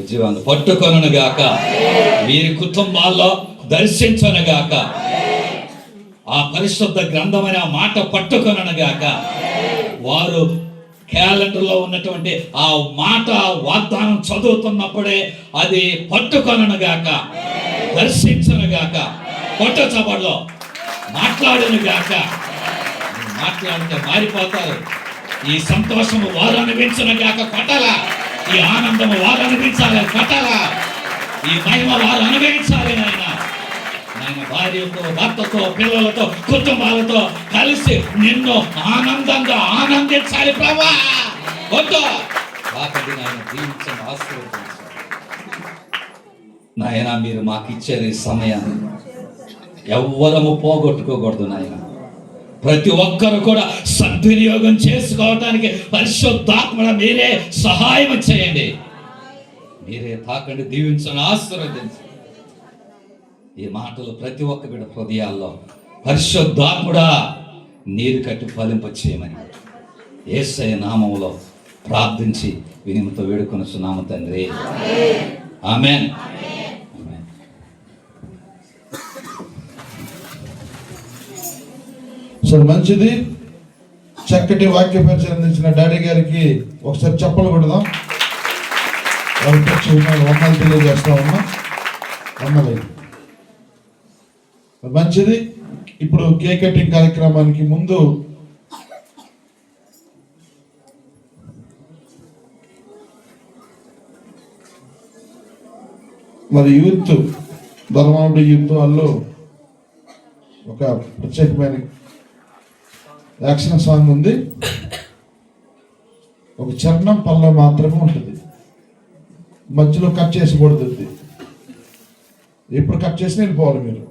ఉద్యోగాన్ని పట్టుకొనును గాక, వీరి కుటుంబాల్లో దర్శించను గాక, ఆ పరిశుద్ధ గ్రంథమైన ఆ మాట పట్టుకొనును గాక, వారు క్యాలెండర్లో ఉన్నటువంటి ఆ మాట వాగ్దానం చదువుతున్నప్పుడే అది పట్టుకొనును గాక, దర్శించను గాక, కొట్ట చబడలో మాట్లాడును గాక. మాట్లాడితే మారిపోతారు. ఈ సంతోషము వారు అనుభవించను గాక, కొట్టాల. ఈ ఆనందము వారు అనుభవించాలి, కొట్టాల. ఈ మహిమ వారు అనుభవించాలి నాయన. నాయన భార్యతో, భర్తతో, పిల్లలతో, కుటుంబాలతో కలిసి నిన్ను ఆనందంగా ఆనందించాలి ప్రభా. వద్దు కాకది నాయన దీవించండి, ఆశీర్వదించండి నాయన. మీరు మాకు ఇచ్చారు ఈ సమయాన్ని ఎవ్వరము పోగొట్టుకోకూడదు నాయన. ప్రతి ఒక్కరు కూడా సద్వినియోగం చేసుకోవడానికి పరిశుద్ధాత్మ మీరే సహాయం చేయండి. మీరే తాకండి, దీవించండి, ఆశీర్వదించండి. ఈ మాటలు ప్రతి ఒక్క బిడ్డ హృదయాల్లో పరిశుద్ధాత్ముడా నీరు కట్టి ఫలింప చేయమని యేసయ్య నామములో ప్రార్థించి వినిమితో వేడుకొనుచున్నాము తండ్రి. ఆమేన్. సరే, మంచిది. చక్కటి వాక్య పరిచయం అందించిన డాడీ గారికి ఒకసారి చెప్పలు కొడదాం. వందలు తెలియజేస్తా ఉన్నా. వందలు. మంచిది. ఇప్పుడు కేక్ కటింగ్ కార్యక్రమానికి ముందు మరి యూత్, ధర్మాముడి యూత్ వాళ్ళు ఒక ప్రత్యేకమైన యాక్షన్ సాంగ్ ఉంది. ఒక చరణం పల్ల మాత్రమే ఉంటుంది, మధ్యలో కట్ చేసి పడుతుంది. ఎప్పుడు కట్ చేసి వెళ్ళిపోవాలి మీరు.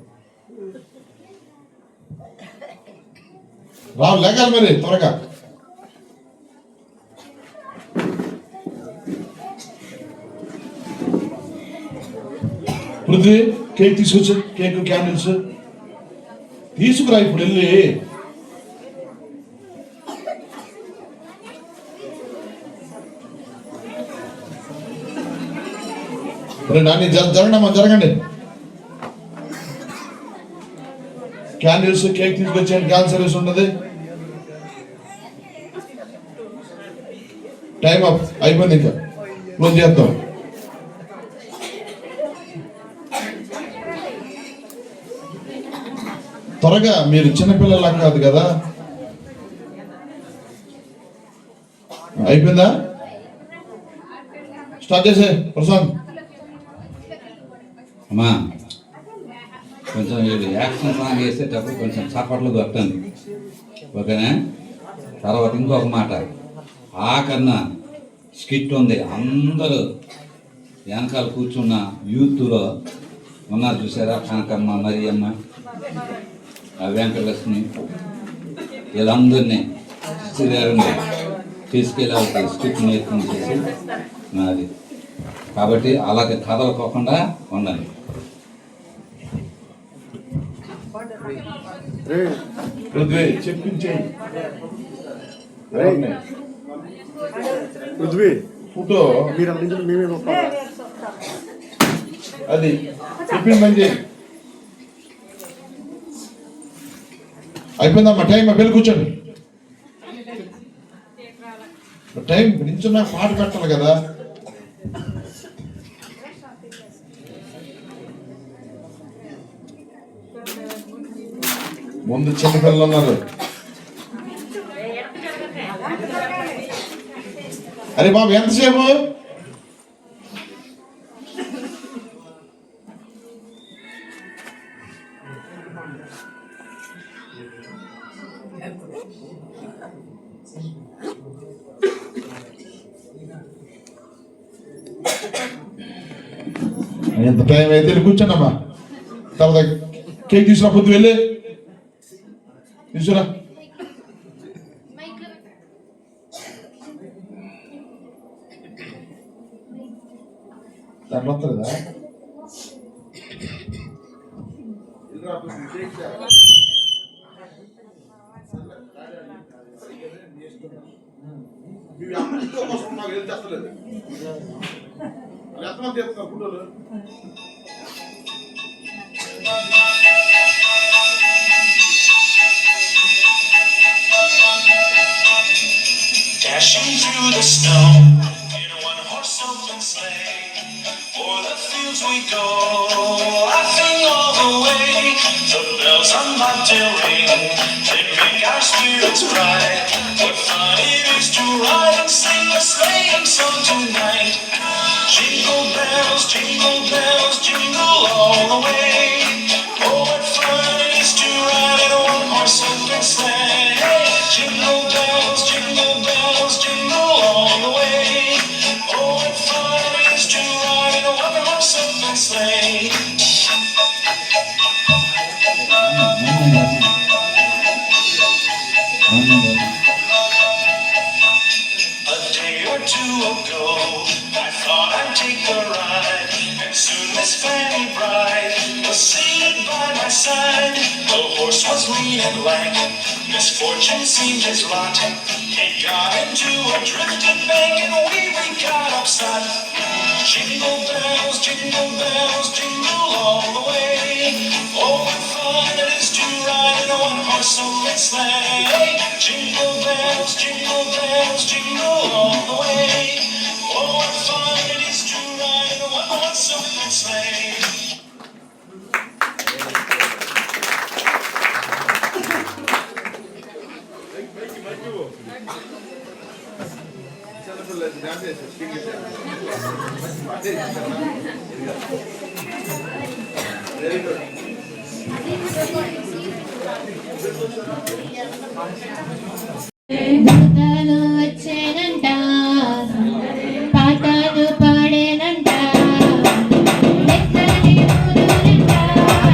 రావు లేగాలి మరి త్వరగా. పృథ్వీ కేక్ తీసుకొచ్చు, కేక్ క్యాండిల్స్ తీసుకురా ఇప్పుడు వెళ్ళి. నాని జరగండి, జరగండి. క్యాండిల్స్, కేక్ తీసుకొచ్చేయండి. క్యాన్ సర్వీస్ ఉన్నది. టైం అప్ అయిపోయింది, ఇంకా క్లోజ్ చేద్దాం. త్వరగా, మీరు చిన్నపిల్లలా కాదు కదా. అయిపోయిందా? స్టార్ట్ చేసే ప్రశాంత్. అమ్మా కొంచెం వీడు యాక్షన్ సాంగ్ వేసేటప్పుడు కొంచెం చప్పట్లు కొట్టండి, ఓకేనా? తర్వాత ఇంకొక మాట, ఆకన్నా స్కిట్ ఉంది. అందరూ వెనకాల కూర్చున్న యూత్లో ఉన్నారు చూసారా, కనకమ్మ, మరియమ్మ, వెంకటలక్ష్మి, వీళ్ళందరినీ శ్రీగారిని తీసుకెళ్ళి స్కిట్ నేర్పించేసి నాది. కాబట్టి అలాగే కదలకోకుండా ఉండండి. చెప్పించే ఫోటో అది చెప్పింది మంచి అయిపోయిందమ్మా. టైం వెళ్ళి కూర్చోండి. టైం నించున్నా పాట పెట్టాలి కదా. ముందు చిన్నపిల్లలు ఉన్నారు. అరే బాబు ఎంతసేపు? ఎంత టైం అయితే వెళ్ళి కూర్చోండమ్మా. తర్వాత కేక్ తీసుకురా, పొద్దు వెళ్ళి తీసుకురా. దాంట్లో వస్తుందా? Dashing through the snow in a one-horse open sleigh, o'er the fields we go, laughing all the way. The bells on bobtail ring, they make our spirits bright. What fun it is to ride and sing a sleighing song tonight. Jingle bells, jingle all the way. Oh, what fun it is to ride in a one-horse open sleigh. Jingle bells, jingle all the way. Oh, what fun it is to ride in a one-horse open sleigh. A day or two ago, I thought I'd take a ride, and soon Miss Fanny Bride was seated by my side. The horse was lean and lank, misfortune seemed his lot. He got into a drifted bank, and we got upset. Jingle bells, jingle all the way. Oh, what fun it is to ride in a one-horse open sleigh. Jingle bells, jingle all the way. Oh, what fun it is to ride in a one-horse open sleigh. దూతలు వచ్చేనంట, పాటలు పాడేనంట, ఎక్కడి ఊరునంట,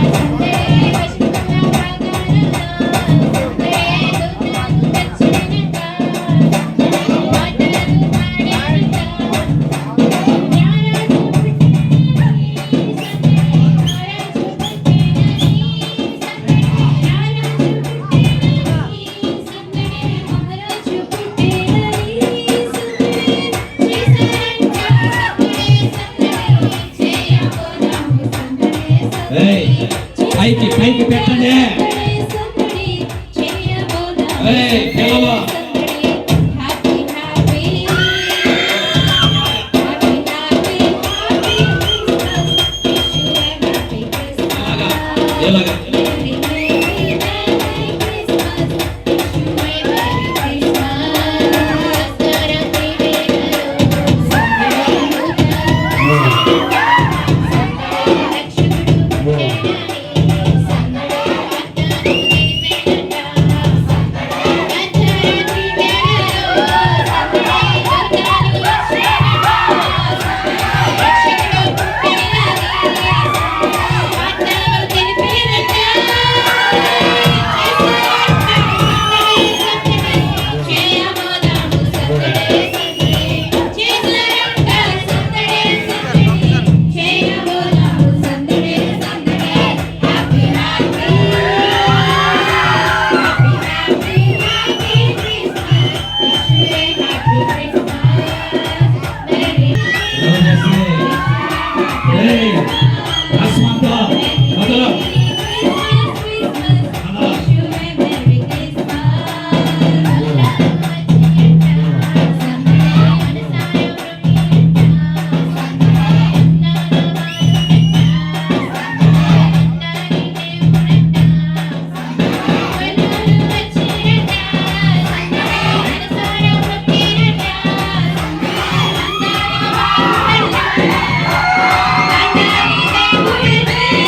సందే పశువుల బాగారులో, సందే దూతలు వచ్చేనంట, పాటలు పాడేనంట, న్యారాజు పుట్టినని, సందే న్యారాజు పుట్టినని, సందే న్యారాజు పుట్టినని, సందే మహారాజు పుట్టినని, పైకి పెట్టండి. పిల్లలు ఇలాగా Thank you.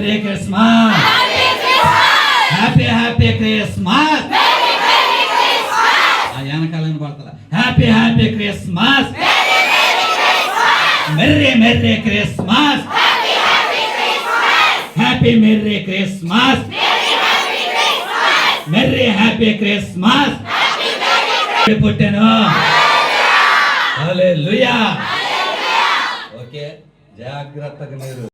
Merry Christmas happy Christmas ఆ వెనకాలని పడతా happy Christmas merry Christmas merry Christmas happy Christmas పుట్టాను హల్లెలూయా ఓకే జాగ్రత్తగా మీరు